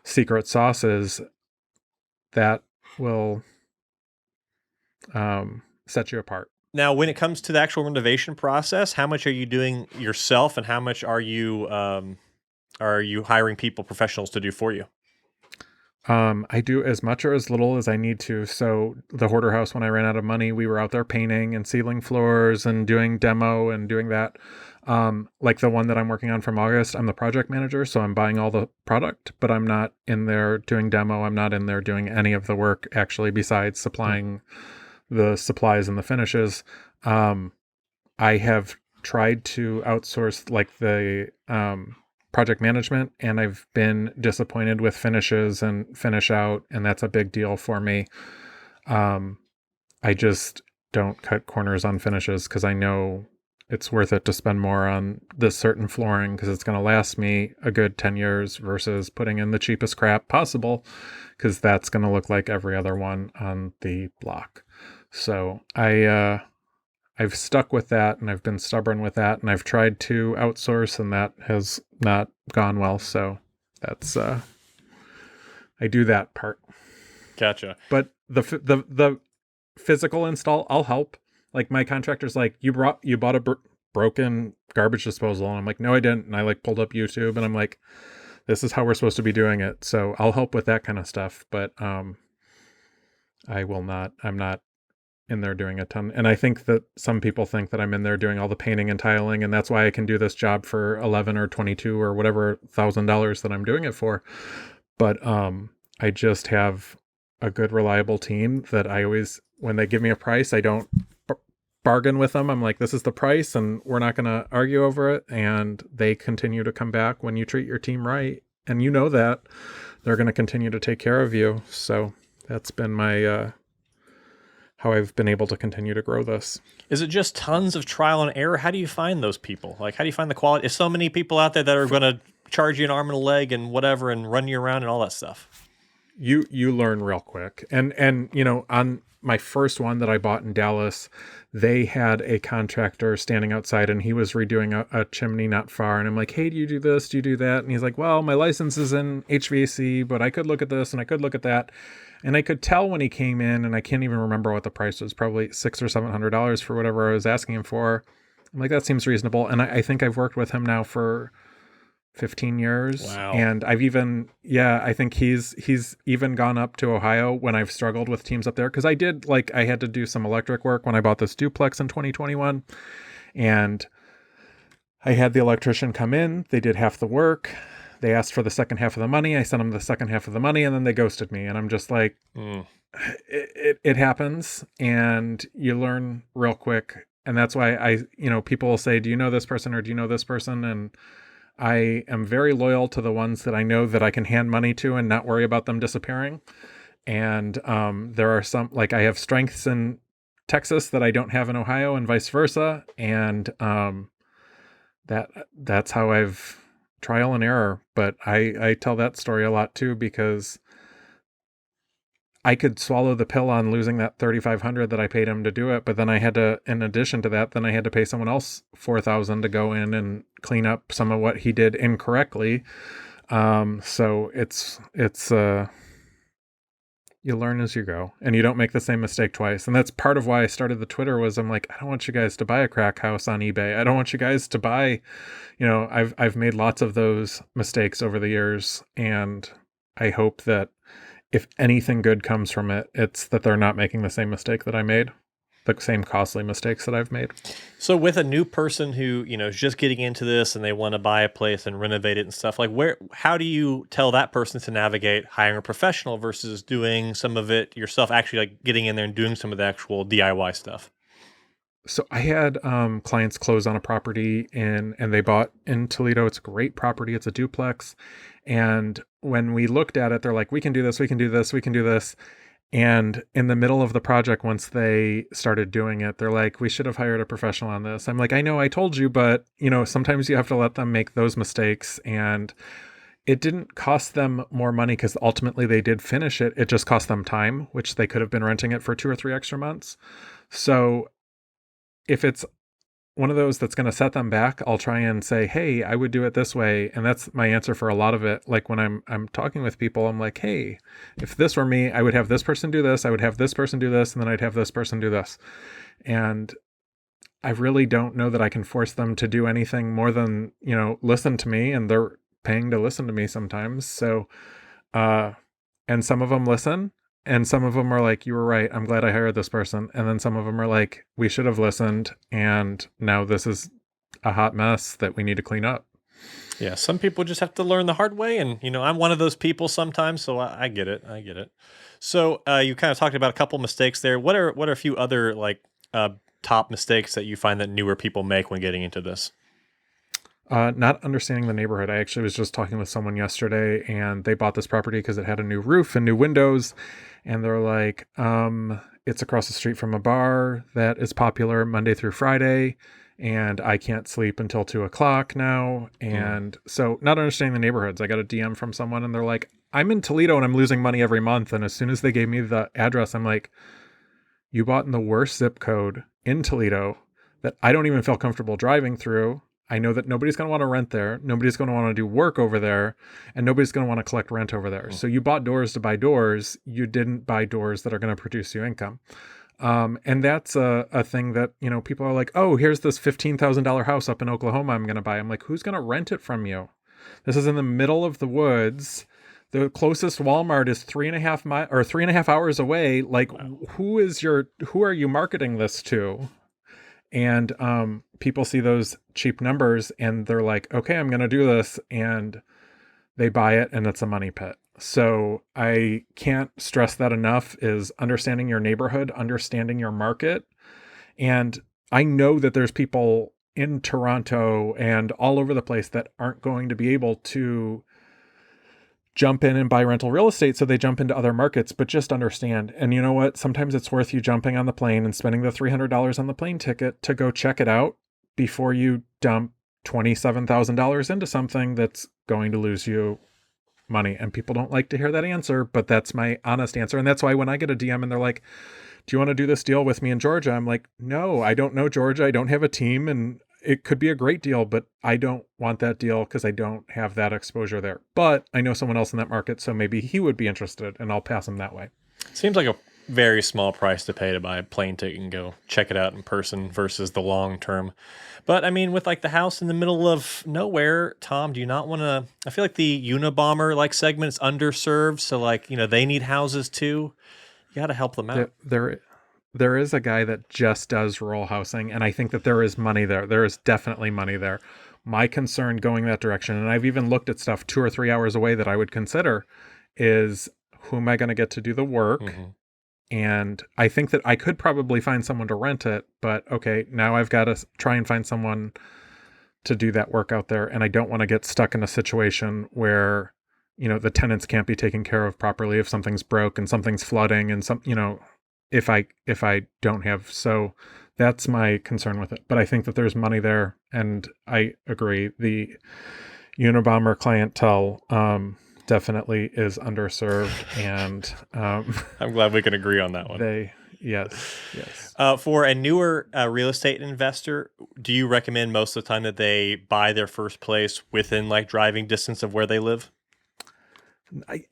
secret sauce, is that will set you apart. Now, when it comes to the actual renovation process, how much are you doing yourself, and how much are you hiring professionals to do for you? I do as much or as little as I need to. So the Hoarder House, when I ran out of money, we were out there painting and sealing floors and doing demo and doing that. Like the one that I'm working on from August, I'm the project manager, so I'm buying all the product, but I'm not in there doing demo. I'm not in there doing any of the work actually, besides supplying the supplies and the finishes. I have tried to outsource like the project management, and I've been disappointed with finishes and finish out, and that's a big deal for me. I just don't cut corners on finishes because I know it's worth it to spend more on this certain flooring because it's going to last me a good 10 years versus putting in the cheapest crap possible, because that's going to look like every other one on the block. So I've stuck with that, and I've been stubborn with that, and I've tried to outsource, and that has not gone well. So that's I do that part. Gotcha. But the physical install, I'll help. Like my contractor's like, you bought a broken garbage disposal, and I'm like, no, I didn't. And I like pulled up YouTube, and I'm like, this is how we're supposed to be doing it. So I'll help with that kind of stuff. But I'm not in there doing a ton. And I think that some people think that I'm in there doing all the painting and tiling, and that's why I can do this job for 11 or 22 or whatever $1,000 that I'm doing it for. But I just have a good, reliable team that I always, when they give me a price, I don't bargain with them. I'm like, this is the price, and we're not going to argue over it. And they continue to come back when you treat your team right. And that they're going to continue to take care of you. So that's been my how I've been able to continue to grow this. Is it just tons of trial and error? How do you find those people? Like, how do you find the quality? There's so many people out there that are going to charge you an arm and a leg and whatever and run you around and all that stuff. You learn real quick. And on my first one that I bought in Dallas, they had a contractor standing outside, and he was redoing a chimney not far. And I'm like, hey, do you do this? Do you do that? And he's like, well, my license is in HVAC, but I could look at this and I could look at that. And I could tell when he came in, and I can't even remember what the price was, probably $600 or $700 for whatever I was asking him for. I'm like, that seems reasonable. And I think I've worked with him now for 15 years. Wow. And I've even, I think he's even gone up to Ohio when I've struggled with teams up there. Cause I had to do some electric work when I bought this duplex in 2021, and I had the electrician come in. They did half the work. They asked for the second half of the money. I sent them the second half of the money, and then they ghosted me. And I'm just like, it happens, and you learn real quick. And that's why people will say, do you know this person or do you know this person? And I am very loyal to the ones that I know that I can hand money to and not worry about them disappearing. And there are some, like I have strengths in Texas that I don't have in Ohio, and vice versa. And that's how I've trial and error. But I tell that story a lot too, because I could swallow the pill on losing that $3,500 that I paid him to do it, but then I had to, in addition to that, then I had to pay someone else $4,000 to go in and clean up some of what he did incorrectly. So it's You learn as you go, and you don't make the same mistake twice. And that's part of why I started the Twitter was I'm like, I don't want you guys to buy a crack house on eBay. I don't want you guys to buy, I've made lots of those mistakes over the years, and I hope that if anything good comes from it, it's that they're not making the same mistake that I made, the same costly mistakes that I've made. So with a new person who, is just getting into this and they want to buy a place and renovate it and stuff, like how do you tell that person to navigate hiring a professional versus doing some of it yourself, actually like getting in there and doing some of the actual DIY stuff? So I had clients close on a property and they bought in Toledo. It's a great property. It's a duplex. And when we looked at it, they're like, we can do this, we can do this, we can do this. And in the middle of the project, once they started doing it, they're like, we should have hired a professional on this. I'm like, I know, I told you, but sometimes you have to let them make those mistakes. And it didn't cost them more money because ultimately they did finish it. It just cost them time, which they could have been renting it for 2 or 3 extra months. So if it's one of those that's going to set them back, I'll try and say, hey, I would do it this way. And that's my answer for a lot of it. Like when I'm talking with people, I'm like, hey, if this were me, I would have this person do this. I would have this person do this. And then I'd have this person do this. And I really don't know that I can force them to do anything more than, listen to me. And they're paying to listen to me sometimes. So, and some of them listen. And some of them are like, you were right. I'm glad I hired this person. And then some of them are like, we should have listened. And now this is a hot mess that we need to clean up. Yeah. Some people just have to learn the hard way. And, I'm one of those people sometimes. So I get it. I get it. So you kind of talked about a couple mistakes there. What are a few other top mistakes that you find that newer people make when getting into this? Not understanding the neighborhood. I actually was just talking with someone yesterday and they bought this property because it had a new roof and new windows. And they're like, it's across the street from a bar that is popular Monday through Friday. And I can't sleep until 2:00 now. And so not understanding the neighborhoods, I got a DM from someone and they're like, I'm in Toledo and I'm losing money every month. And as soon as they gave me the address, I'm like, you bought in the worst zip code in Toledo that I don't even feel comfortable driving through. I know that nobody's going to want to rent there. Nobody's going to want to do work over there. And nobody's going to want to collect rent over there. So you bought doors to buy doors. You didn't buy doors that are going to produce you income. And that's a thing that, people are like, oh, here's this $15,000 house up in Oklahoma I'm going to buy. I'm like, who's going to rent it from you? This is in the middle of the woods. The closest Walmart is 3.5 hours away. Like, wow. Who are you marketing this to? And people see those cheap numbers and they're like, okay, I'm going to do this. And they buy it and it's a money pit. So I can't stress that enough, is understanding your neighborhood, understanding your market. And I know that there's people in Toronto and all over the place that aren't going to be able to jump in and buy rental real estate, so they jump into other markets. But just understand, and you know what, sometimes it's worth you jumping on the plane and spending the $300 on the plane ticket to go check it out before you dump $27,000 into something that's going to lose you money. And people don't like to hear that answer, but that's my honest answer. And that's why when I get a DM and they're like, do you want to do this deal with me in Georgia? I'm like, no, I don't know Georgia. I don't have a team, and it could be a great deal, but I don't want that deal because I don't have that exposure there. But I know someone else in that market, so maybe he would be interested, and I'll pass him that way. Seems like a very small price to pay to buy a plane ticket and go check it out in person versus the long term. But I mean, with like the house in the middle of nowhere, Tom, do you not want to? I feel like the Unabomber segment is underserved, so they need houses too. You got to help them out. There is a guy that just does rural housing, and I think that there is money there. There is definitely money there. My concern going that direction, and I've even looked at stuff 2 or 3 hours away that I would consider, is who am I going to get to do the work? Mm-hmm. And I think that I could probably find someone to rent it, but okay, now I've got to try and find someone to do that work out there. And I don't want to get stuck in a situation where, the tenants can't be taken care of properly if something's broke and something's flooding and if I don't have. So that's my concern with it. But I think that there's money there, and I agree. The Unabomber clientele definitely is underserved, and I'm glad we can agree on that one. Yes. For a newer real estate investor, do you recommend most of the time that they buy their first place within driving distance of where they live?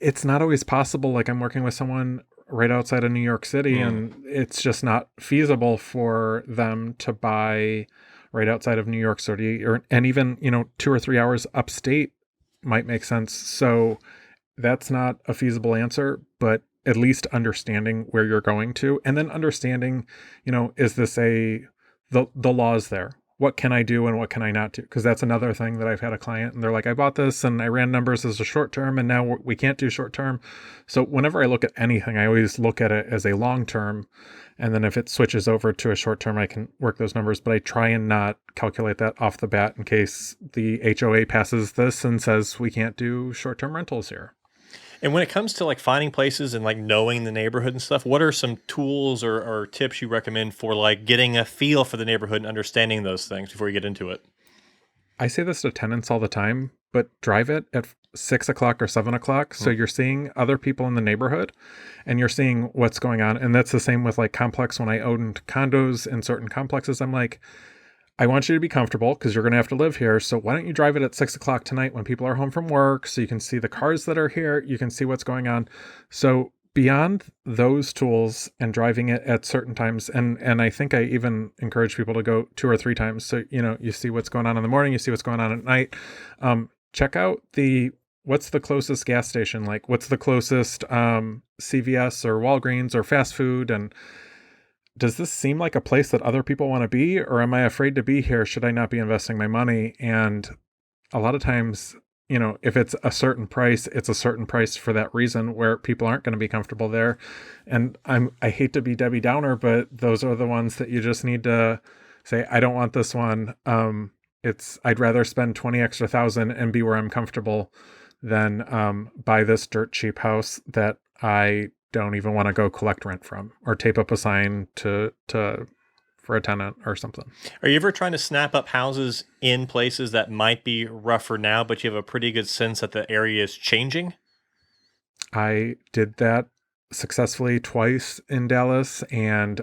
It's not always possible. I'm working with someone right outside of New York City, Mm. and it's just not feasible for them to buy right outside of New York City, and even 2 or 3 hours upstate might make sense. So that's not a feasible answer, but at least understanding where you're going to, and then understanding, is this the laws there? What can I do and what can I not do? Because that's another thing that I've had a client and they're like, I bought this and I ran numbers as a short term and now we can't do short term. So whenever I look at anything, I always look at it as a long term. And then if it switches over to a short term, I can work those numbers, but I try and not calculate that off the bat in case the HOA passes this and says we can't do short term rentals here. And when it comes to like finding places and like knowing the neighborhood and stuff, what are some tools or tips you recommend for like getting a feel for the neighborhood and understanding those things before you get into it? I say this to tenants all the time, but drive it at 6 o'clock or 7 o'clock. So you're seeing other people in the neighborhood and you're seeing what's going on. And that's the same with like complex. When I owned condos in certain complexes, I'm like, I want you to be comfortable because you're going to have to live here. So why don't you drive it at 6 o'clock tonight when people are home from work so you can see the cars that are here, you can see what's going on. So beyond those tools and driving it at certain times, and I think I even encourage people to go 2 or 3 times. So, you see what's going on in the morning, you see what's going on at night. Check out what's the closest gas station? Like what's the closest CVS or Walgreens or fast food? And does this seem like a place that other people want to be, or am I afraid to be here? Should I not be investing my money? And a lot of times, if it's a certain price, it's a certain price for that reason where people aren't going to be comfortable there. And I hate to be Debbie Downer, but those are the ones that you just need to say, I don't want this one. I'd rather spend 20 extra thousand and be where I'm comfortable than buy this dirt cheap house that I don't even want to go collect rent from or tape up a sign to for a tenant or something. Are you ever trying to snap up houses in places that might be rougher now, but you have a pretty good sense that the area is changing? I did that successfully twice in Dallas, and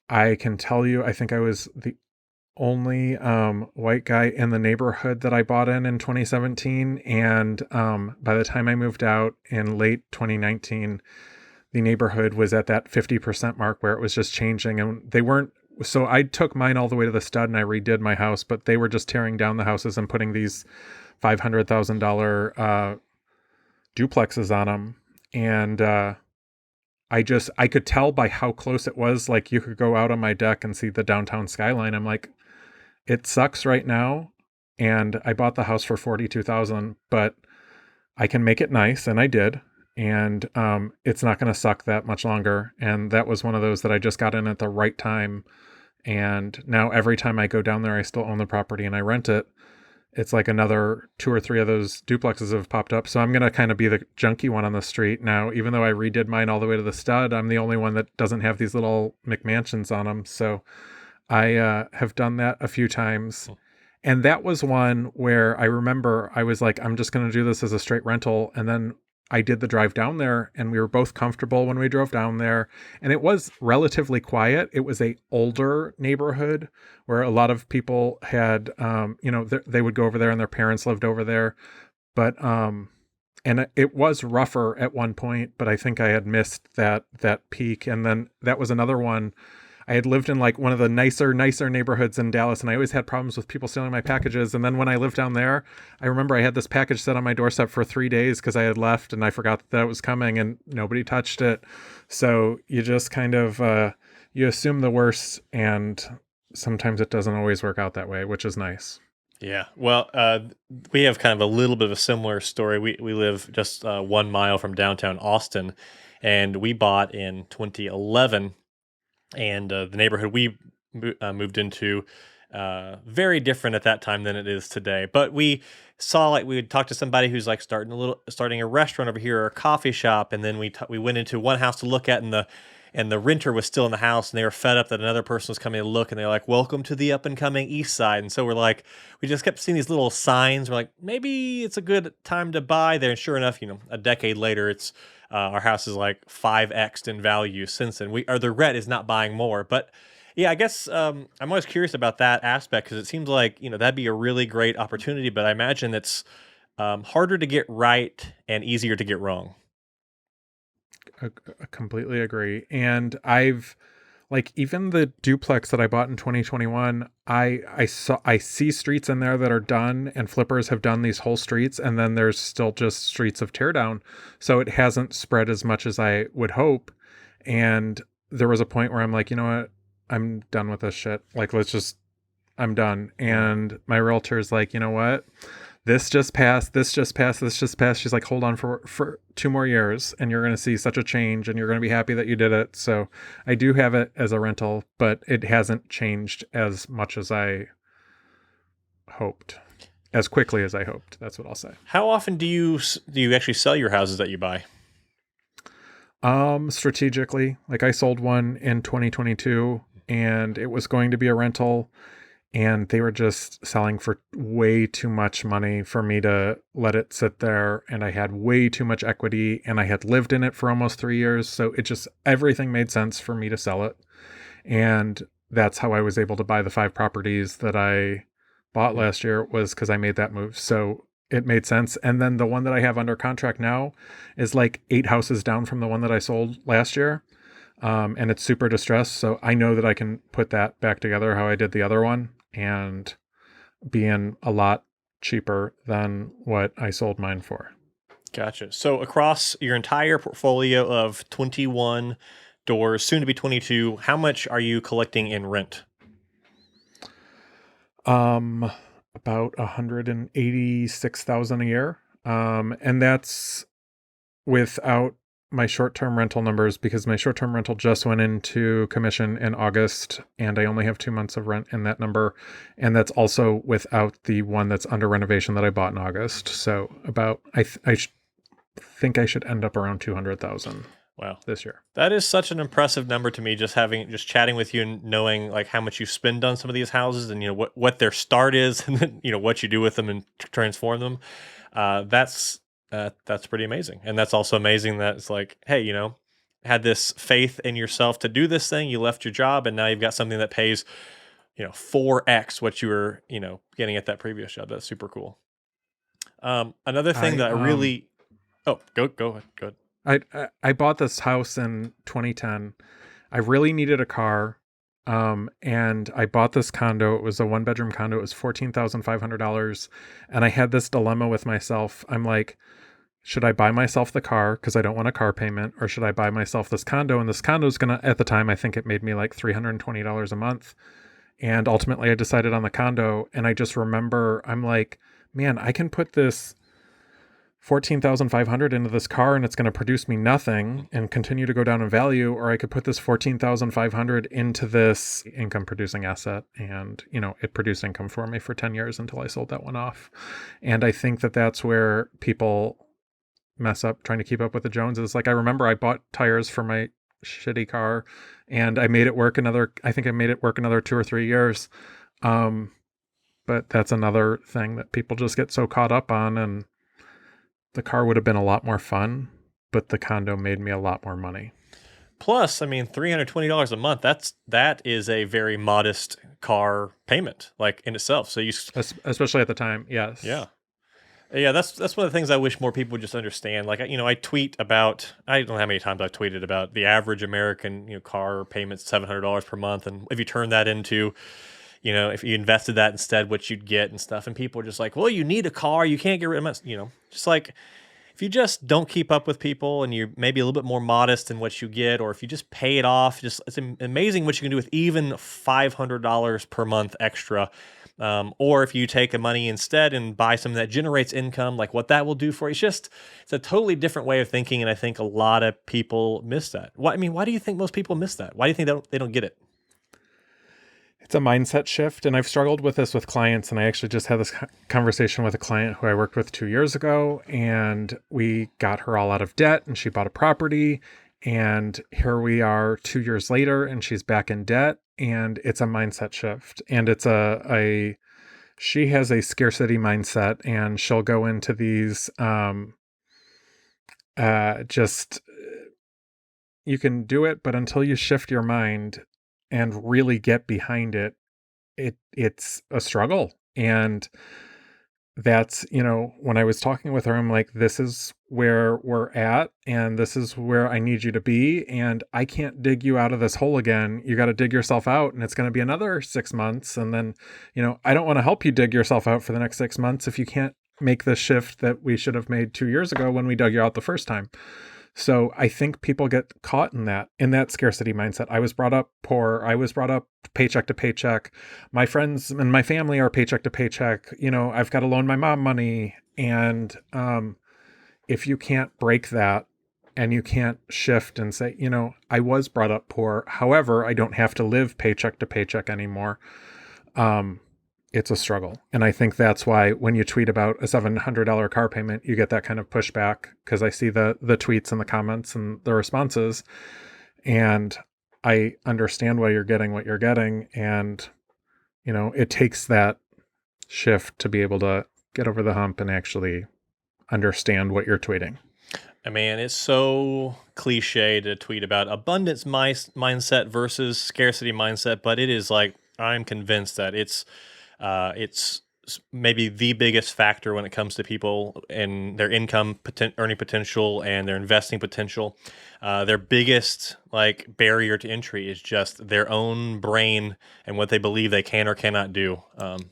I can tell you, I think I was the only white guy in the neighborhood that I bought in 2017. And by the time I moved out in late 2019, the neighborhood was at that 50% mark where it was just changing. And they weren't, so I took mine all the way to the stud and I redid my house, but they were just tearing down the houses and putting these $500,000 duplexes on them. And I could tell by how close it was. Like you could go out on my deck and see the downtown skyline. I'm like, it sucks right now, and I bought the house for $42,000, but I can make it nice, and I did, and it's not going to suck that much longer. And that was one of those that I just got in at the right time, and now every time I go down there, I still own the property and I rent it. It's like another 2 or 3 of those duplexes have popped up, so I'm going to kind of be the junky one on the street now. Even though I redid mine all the way to the stud, I'm the only one that doesn't have these little McMansions on them. So I have done that a few times. And that was one where I remember I was like, I'm just going to do this as a straight rental. And then I did the drive down there and we were both comfortable when we drove down there. And it was relatively quiet. It was a older neighborhood where a lot of people had, they would go over there and their parents lived over there. But, and it was rougher at one point, but I think I had missed that peak. And then that was another one. I had lived in like one of the nicer neighborhoods in Dallas, and I always had problems with people stealing my packages. And then when I lived down there, I remember I had this package set on my doorstep for 3 days because I had left and I forgot that it was coming and nobody touched it. So you just kind of, you assume the worst, and sometimes it doesn't always work out that way, which is nice. Yeah. Well, we have kind of a little bit of a similar story. We live just 1 mile from downtown Austin, and we bought in 2011. And the neighborhood we moved into, very different at that time than it is today. But we saw, like, we would talk to somebody who's like starting a restaurant over here or a coffee shop, and then we went into one house to look at, and the renter was still in the house, and they were fed up that another person was coming to look, and they're like, "Welcome to the up and coming East Side." And so we're like, we just kept seeing these little signs. We're like, maybe it's a good time to buy there. And sure enough, a decade later, it's our house is like 5x'd in value since then. The regret is not buying more. But yeah, I guess I'm always curious about that aspect because it seems like that'd be a really great opportunity. But I imagine it's harder to get right and easier to get wrong. I completely agree. And I've like even the duplex that I bought in 2021, I see streets in there that are done and flippers have done these whole streets and then there's still just streets of teardown. So it hasn't spread as much as I would hope. And there was a point where I'm like, you know what? I'm done with this shit. Like I'm done. And my realtor's like, you know what? This just passed, this just passed, this just passed. She's like, hold on for 2 more years and you're going to see such a change and you're going to be happy that you did it. So I do have it as a rental, but it hasn't changed as much as I hoped, as quickly as I hoped. That's what I'll say. How often do you actually sell your houses that you buy? Strategically, like I sold one in 2022 and it was going to be a rental and they were just selling for way too much money for me to let it sit there. And I had way too much equity and I had lived in it for almost 3 years. So everything made sense for me to sell it. And that's how I was able to buy the 5 properties that I bought last year, was because I made that move. So it made sense. And then the one that I have under contract now is like 8 houses down from the one that I sold last year. And it's super distressed. So I know that I can put that back together how I did the other one and being a lot cheaper than what I sold mine for. Gotcha. So across your entire portfolio of 21 doors, soon to be 22, how much are you collecting in rent? About 186,000 a year. And that's without my short-term rental numbers, because my short-term rental just went into commission in August and I only have 2 months of rent in that number. And that's also without the one that's under renovation that I bought in August. So about, think I should end up around 200,000. Wow. This year. That is such an impressive number to me, just chatting with you and knowing like how much you spend on some of these houses and, what their start is and then, what you do with them and transform them. That's pretty amazing. And that's also amazing that it's like, hey, had this faith in yourself to do this thing, you left your job and now you've got something that pays, 4x what you were, getting at that previous job. That's super cool. Another thing that I really, go ahead. I bought this house in 2010. I really needed a car. And I bought this condo. It was a 1-bedroom condo. It was $14,500. And I had this dilemma with myself. I'm like, should I buy myself the car because I don't want a car payment, or should I buy myself this condo? And this condo is going to, at the time, I think it made me like $320 a month. And ultimately I decided on the condo. And I just remember, I'm like, man, I can put this 14,500 into this car and it's going to produce me nothing and continue to go down in value, or I could put this 14,500 into this income producing asset and, it produced income for me for 10 years until I sold that one off. And I think that that's where people mess up trying to keep up with the Joneses. Like I remember I bought tires for my shitty car and I made it work another 2 or 3 years. But that's another thing that people just get so caught up on, and the car would have been a lot more fun, but the condo made me a lot more money. Plus, I mean, $320 a month, that is a very modest car payment, like in itself. So especially at the time. Yes. Yeah. Yeah, that's one of the things I wish more people would just understand. Like, I tweet about, I don't know how many times I've tweeted about the average American, car payment's $700 per month. And if you turn that into, if you invested that instead, what you'd get and stuff. And people are just like, well, you need a car. You can't get rid of it. Just like, if you just don't keep up with people and you're maybe a little bit more modest in what you get, or if you just pay it off, it's amazing what you can do with even $500 per month extra. Or if you take the money instead and buy something that generates income, like what that will do for you. It's a totally different way of thinking. And I think a lot of people miss that. Why do you think most people miss that? Why do you think they don't get it? It's a mindset shift. And I've struggled with this with clients. And I actually just had this conversation with a client who I worked with 2 years ago, and we got her all out of debt and she bought a property, and here we are 2 years later and she's back in debt. And it's a mindset shift, and it's she has a scarcity mindset, and she'll go into these, you can do it, but until you shift your mind and really get behind it, it's a struggle. And that's, when I was talking with her, I'm like, this is where we're at and this is where I need you to be. And I can't dig you out of this hole again. You got to dig yourself out, and it's going to be another 6 months. And then, I don't want to help you dig yourself out for the next 6 months if you can't make the shift that we should have made 2 years ago when we dug you out the first time. So I think people get caught in that scarcity mindset. I was brought up poor. I was brought up paycheck to paycheck. My friends and my family are paycheck to paycheck. I've got to loan my mom money. And if you can't break that and you can't shift and say, I was brought up poor. However, I don't have to live paycheck to paycheck anymore. It's a struggle. And I think that's why when you tweet about a $700 car payment, you get that kind of pushback, because I see the tweets and the comments and the responses, and I understand why you're getting what you're getting. And, it takes that shift to be able to get over the hump and actually understand what you're tweeting. I mean, it's so cliche to tweet about abundance mindset versus scarcity mindset, but it is like, I'm convinced that it's maybe the biggest factor when it comes to people and their income earning potential and their investing potential. Their biggest barrier to entry is just their own brain and what they believe they can or cannot do. And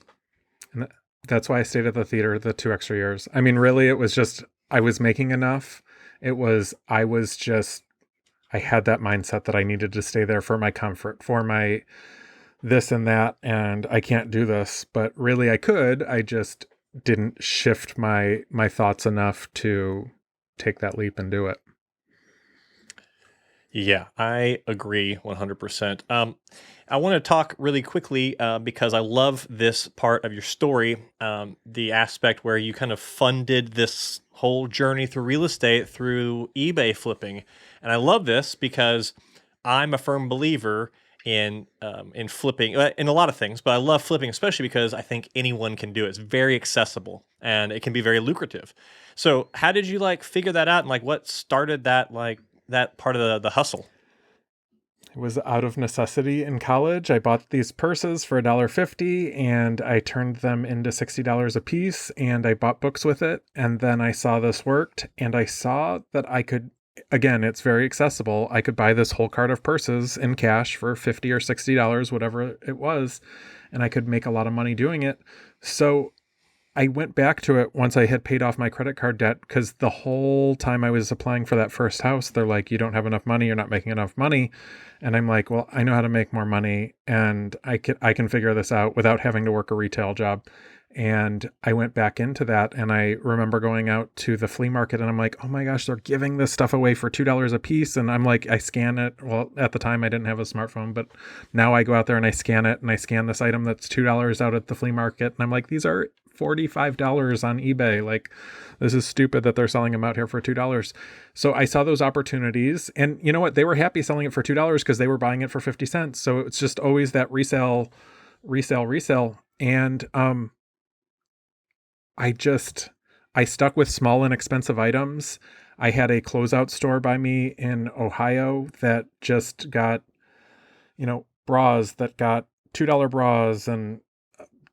that's why I stayed at the theater the 2 extra years. I mean, really, it was just, I was making enough. I had that mindset that I needed to stay there for my comfort, for my this and that, and I can't do this, but really I could. I just didn't shift my thoughts enough to take that leap and do it. Yeah, I agree 100%. I want to talk really quickly because I love this part of your story, the aspect where you kind of funded this whole journey through real estate through eBay flipping. And I love this because I'm a firm believer in flipping in a lot of things, but I love flipping especially because I think anyone can do it. It's very accessible and it can be very lucrative. So how did you figure that out, and what started that part of the hustle? It was out of necessity in college. I bought these purses for $1.50 and I turned them into $60 a piece, and I bought books with it. And then I saw this worked, and I saw that I could, again, it's very accessible. I could buy this whole cart of purses in cash for $50 or $60, whatever it was, and I could make a lot of money doing it. So I went back to it once I had paid off my credit card debt, because the whole time I was applying for that first house, they're like, you don't have enough money. You're not making enough money. And I'm like, well, I know how to make more money, and I can figure this out without having to work a retail job. And I went back into that, and I remember going out to the flea market, and I'm like, oh my gosh, they're giving this stuff away for $2 a piece. And I'm like, I scan it. Well, at the time I didn't have a smartphone, but now I go out there and I scan it, and I scan this item that's $2 out at the flea market. And I'm like, these are $45 on eBay. Like, this is stupid that they're selling them out here for $2. So I saw those opportunities, and you know what? They were happy selling it for $2 because they were buying it for 50 cents. So it's just always that resale. And, I stuck with small and expensive items. I had a closeout store by me in Ohio that just got, bras that got $2 bras, and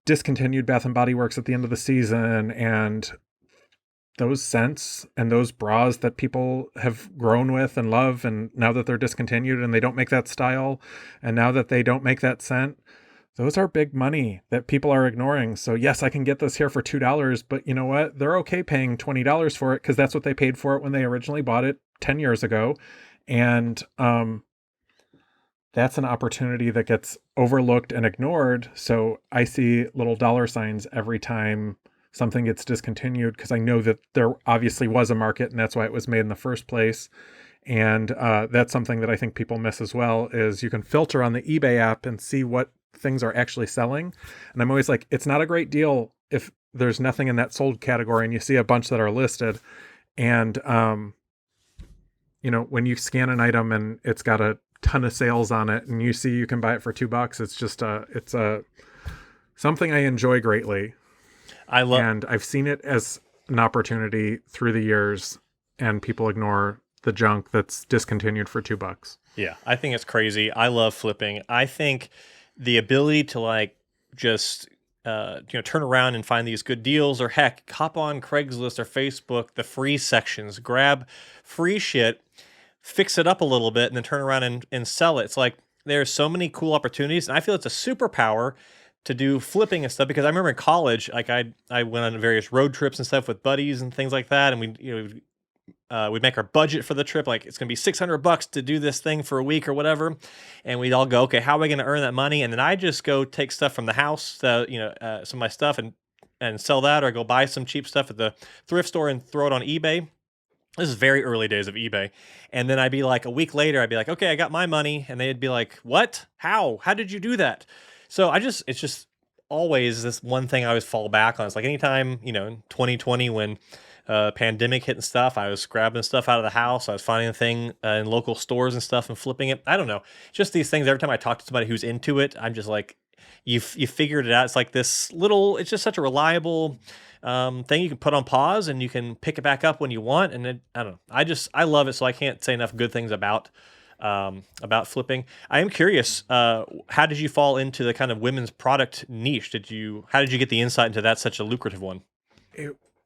discontinued Bath and Body Works at the end of the season, and those scents and those bras that people have grown with and love, and now that they're discontinued and they don't make that style, and now that they don't make that scent, those are big money that people are ignoring. So yes, I can get this here for $2, but you know what? They're okay paying $20 for it because that's what they paid for it when they originally bought it 10 years ago. And that's an opportunity that gets overlooked and ignored. So I see little dollar signs every time something gets discontinued, because I know that there obviously was a market, and that's why it was made in the first place. And that's something that I think people miss as well, is you can filter on the eBay app and see what things are actually selling. And I'm always like, it's not a great deal if there's nothing in that sold category and you see a bunch that are listed. And, when you scan an item and it's got a ton of sales on it and you see you can buy it for $2, it's just something I enjoy greatly. And I've seen it as an opportunity through the years, and people ignore the junk that's discontinued for $2. Yeah, I think it's crazy. I love flipping. I think the ability to just turn around and find these good deals, or heck, hop on Craigslist or Facebook, the free sections, grab free shit, fix it up a little bit, and then turn around and sell it. It's like there's so many cool opportunities, and I feel it's a superpower to do flipping and stuff, because I remember in college, like I went on various road trips and stuff with buddies and things like that, and we'd make our budget for the trip. Like, it's going to be $600 to do this thing for a week or whatever. And we'd all go, okay, how are we going to earn that money? And then I just go take stuff from the house, some of my stuff, and sell that, or go buy some cheap stuff at the thrift store and throw it on eBay. This is very early days of eBay. And then I'd be like, a week later, I'd be like, okay, I got my money. And they'd be like, what? How did you do that? So it's just always this one thing I always fall back on. It's like anytime, in 2020, when pandemic hit and stuff, I was grabbing stuff out of the house. I was finding a thing in local stores and stuff and flipping it. I don't know. Just these things. Every time I talk to somebody who's into it, I'm just like, you figured it out. It's like this little, it's just such a reliable thing you can put on pause, and you can pick it back up when you want. And I don't know. I love it. So I can't say enough good things about flipping. I am curious, how did you fall into the kind of women's product niche? How did you get the insight into that, such a lucrative one?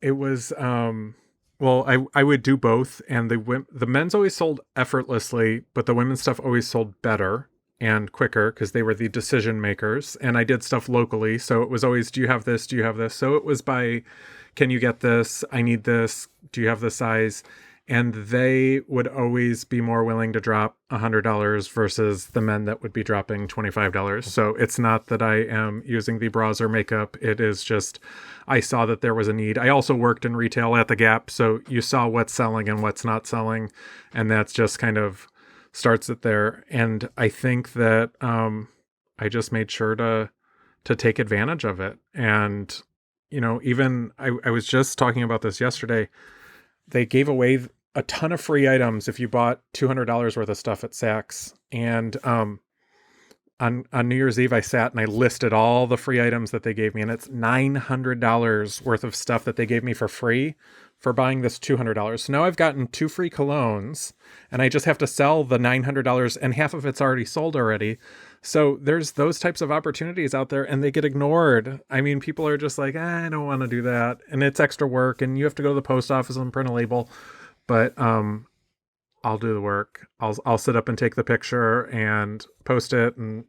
It was, well, I would do both, and the men's always sold effortlessly, but the women's stuff always sold better and quicker, because they were the decision makers. And I did stuff locally, so it was always, do you have this? Do you have this? So it was by, can you get this? I need this. Do you have the size? And they would always be more willing to drop $100 versus the men that would be dropping $25. So it's not that I am using the bras or makeup. It is just, I saw that there was a need. I also worked in retail at the Gap, so you saw what's selling and what's not selling. And that's just kind of starts it there. And I think that I just made sure to take advantage of it. And, even I was just talking about this yesterday. They gave away a ton of free items if you bought $200 worth of stuff at Saks. And on New Year's Eve, I sat and I listed all the free items that they gave me. And it's $900 worth of stuff that they gave me for free for buying this $200. So now I've gotten 2 free colognes, and I just have to sell the $900, and half of it's already sold already. So there's those types of opportunities out there, and they get ignored. I mean, people are just like, I don't want to do that. And it's extra work, and you have to go to the post office and print a label. But I'll do the work. I'll sit up and take the picture and post it. And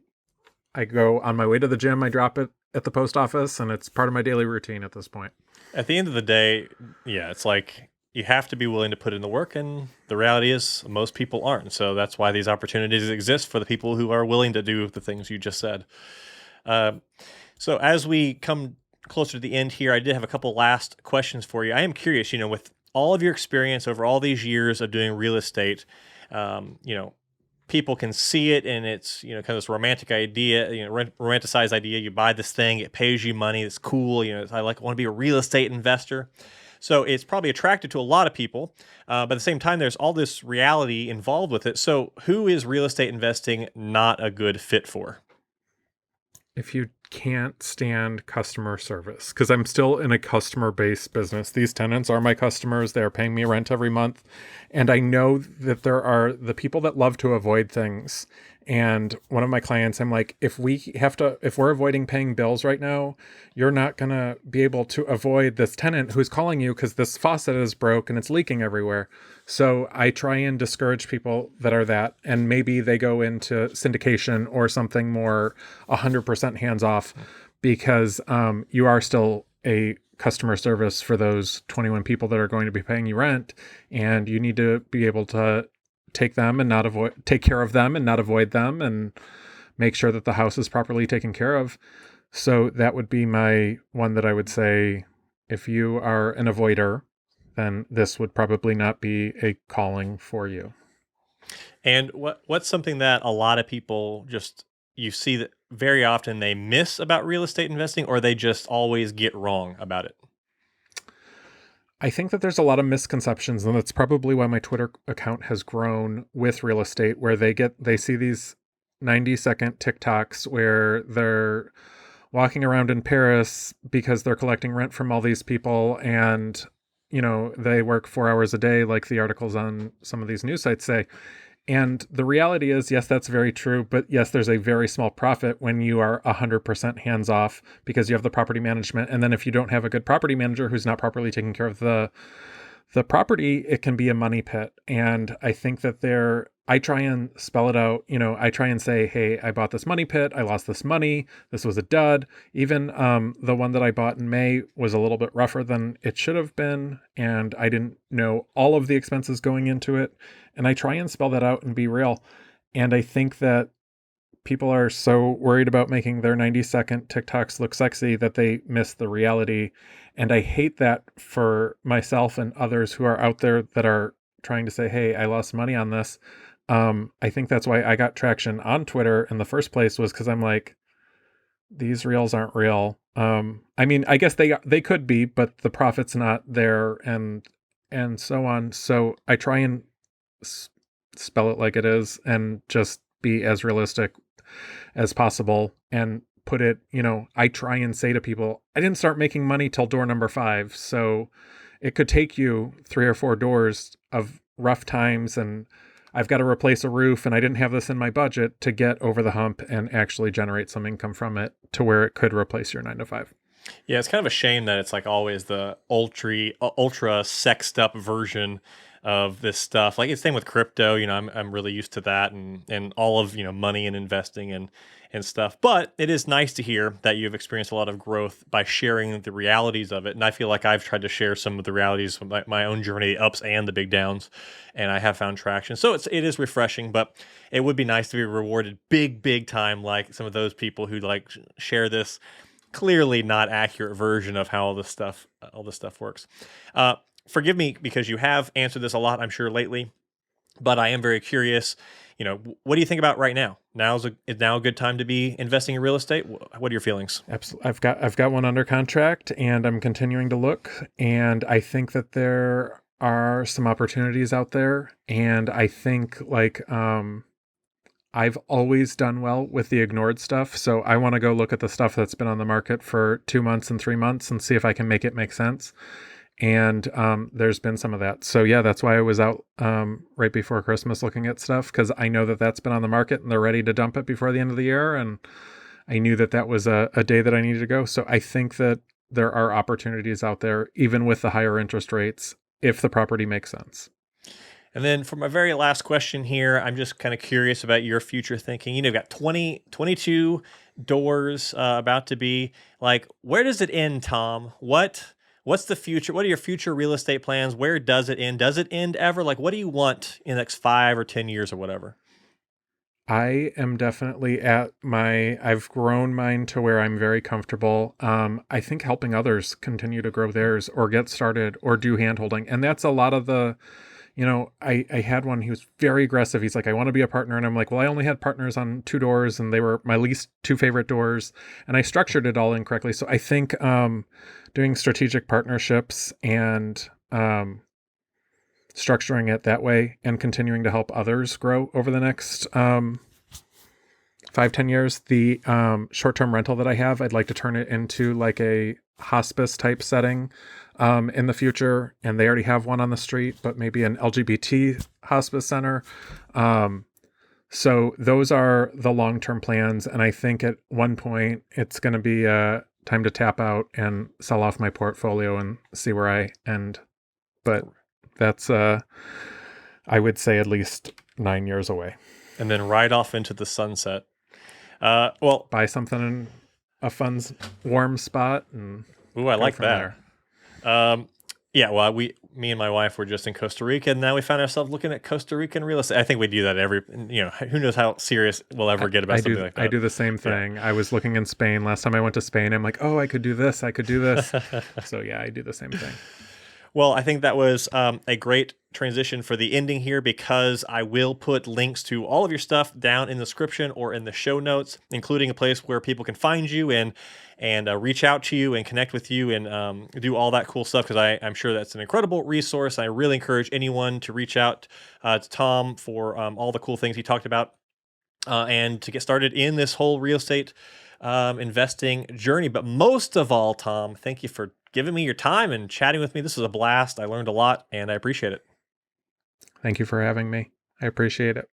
I go on my way to the gym. I drop it at the post office, and it's part of my daily routine at this point. At the end of the day, yeah, it's like you have to be willing to put in the work, and the reality is most people aren't. So that's why these opportunities exist for the people who are willing to do the things you just said. So as we come closer to the end here, I did have a couple last questions for you. I am curious, with all of your experience over all these years of doing real estate, people can see it, and it's, kind of this romantic idea, romanticized idea. You buy this thing, it pays you money. It's cool. I want to be a real estate investor. So it's probably attractive to a lot of people. But at the same time, there's all this reality involved with it. So who is real estate investing not a good fit for? If you can't stand customer service, because I'm still in a customer-based business. These tenants are my customers. They're paying me rent every month. And I know that there are the people that love to avoid things. And one of my clients, I'm like, if we're avoiding paying bills right now, you're not going to be able to avoid this tenant who's calling you because this faucet is broke and it's leaking everywhere. So I try and discourage people that are that, and maybe they go into syndication or something more 100% hands off, because you are still a customer service for those 21 people that are going to be paying you rent, and you need to be able to take care of them and not avoid them, and make sure that the house is properly taken care of. So that would be my one that I would say, if you are an avoider, then this would probably not be a calling for you. And what's something that a lot of people you see that very often they miss about real estate investing, or they just always get wrong about it? I think that there's a lot of misconceptions, and that's probably why my Twitter account has grown with real estate, where they see these 90-second TikToks where they're walking around in Paris because they're collecting rent from all these people, and they work 4 hours a day, like the articles on some of these news sites say. And the reality is, yes, that's very true. But yes, there's a very small profit when you are 100% hands off because you have the property management. And then if you don't have a good property manager who's not properly taking care of the property, it can be a money pit. And I think that I try and spell it out. I try and say, hey, I bought this money pit. I lost this money. This was a dud. Even the one that I bought in May was a little bit rougher than it should have been. And I didn't know all of the expenses going into it. And I try and spell that out and be real. And I think that people are so worried about making their 90-second TikToks look sexy that they miss the reality. And I hate that for myself and others who are out there that are trying to say, hey, I lost money on this. I think that's why I got traction on Twitter in the first place, was because I'm like, these reels aren't real. I mean, I guess they could be, but the profit's not there, and so on. So I try and spell it like it is and just be as realistic as possible and put it, I try and say to people, I didn't start making money till door number 5. So it could take you 3 or 4 doors of rough times, and I've got to replace a roof, and I didn't have this in my budget to get over the hump and actually generate some income from it to where it could replace your 9 to 5. Yeah, it's kind of a shame that it's like always the ultra sexed up version of this stuff. Like it's same with crypto. I'm really used to that and all of money and investing and stuff. But it is nice to hear that you've experienced a lot of growth by sharing the realities of it. And I feel like I've tried to share some of the realities of my own journey, ups and the big downs, and I have found traction. So it is refreshing, but it would be nice to be rewarded big time, like some of those people who like share this clearly not accurate version of how all this stuff works. Forgive me because you have answered this a lot, I'm sure, lately, but I am very curious. What do you think about right now? Is now a good time to be investing in real estate? What are your feelings? Absolutely. I've got one under contract, and I'm continuing to look, and I think that there are some opportunities out there, and I think like I've always done well with the ignored stuff. So I want to go look at the stuff that's been on the market for 2 months and 3 months and see if I can make it make sense. And there's been some of that. So yeah, that's why I was out right before Christmas looking at stuff, because I know that that's been on the market and they're ready to dump it before the end of the year. And I knew that that was a day that I needed to go. So I think that there are opportunities out there, even with the higher interest rates, if the property makes sense. And then for my very last question here, I'm just kind of curious about your future thinking. You've got 22 doors about to be. Like, where does it end, Tom? What's the future? What are your future real estate plans? Where does it end? Does it end ever? Like, what do you want in the next 5 or 10 years or whatever? I am definitely I've grown mine to where I'm very comfortable. I think helping others continue to grow theirs or get started or do handholding. And that's a lot of I had one, he was very aggressive. He's like, I want to be a partner. And I'm like, well, I only had partners on 2 doors and they were my least 2 favorite doors. And I structured it all incorrectly. So I think doing strategic partnerships and structuring it that way and continuing to help others grow over the next 5-10 years. The short-term rental that I have, I'd like to turn it into like a hospice type setting in the future. And they already have one on the street, but maybe an LGBT hospice center. So those are the long-term plans. And I think at one point it's going to be time to tap out and sell off my portfolio and see where I end. But that's, I would say, at least 9 years away. And then ride off into the sunset. Well, buy something in a fun, warm spot. And ooh, I like that. Yeah, well, me and my wife were just in Costa Rica, and now we found ourselves looking at Costa Rican real estate. I think we do that who knows how serious we'll ever get about something like that. I do the same thing. Yeah. I was looking in Spain. Last time I went to Spain, I'm like, oh, I could do this. I could do this. So yeah, I do the same thing. Well, I think that was a great transition for the ending here, because I will put links to all of your stuff down in the description or in the show notes, including a place where people can find you and reach out to you and connect with you and do all that cool stuff, because I'm sure that's an incredible resource. I really encourage anyone to reach out to Tom for all the cool things he talked about and to get started in this whole real estate investing journey. But most of all, Tom, thank you for giving me your time and chatting with me. This was a blast. I learned a lot, and I appreciate it. Thank you for having me. I appreciate it.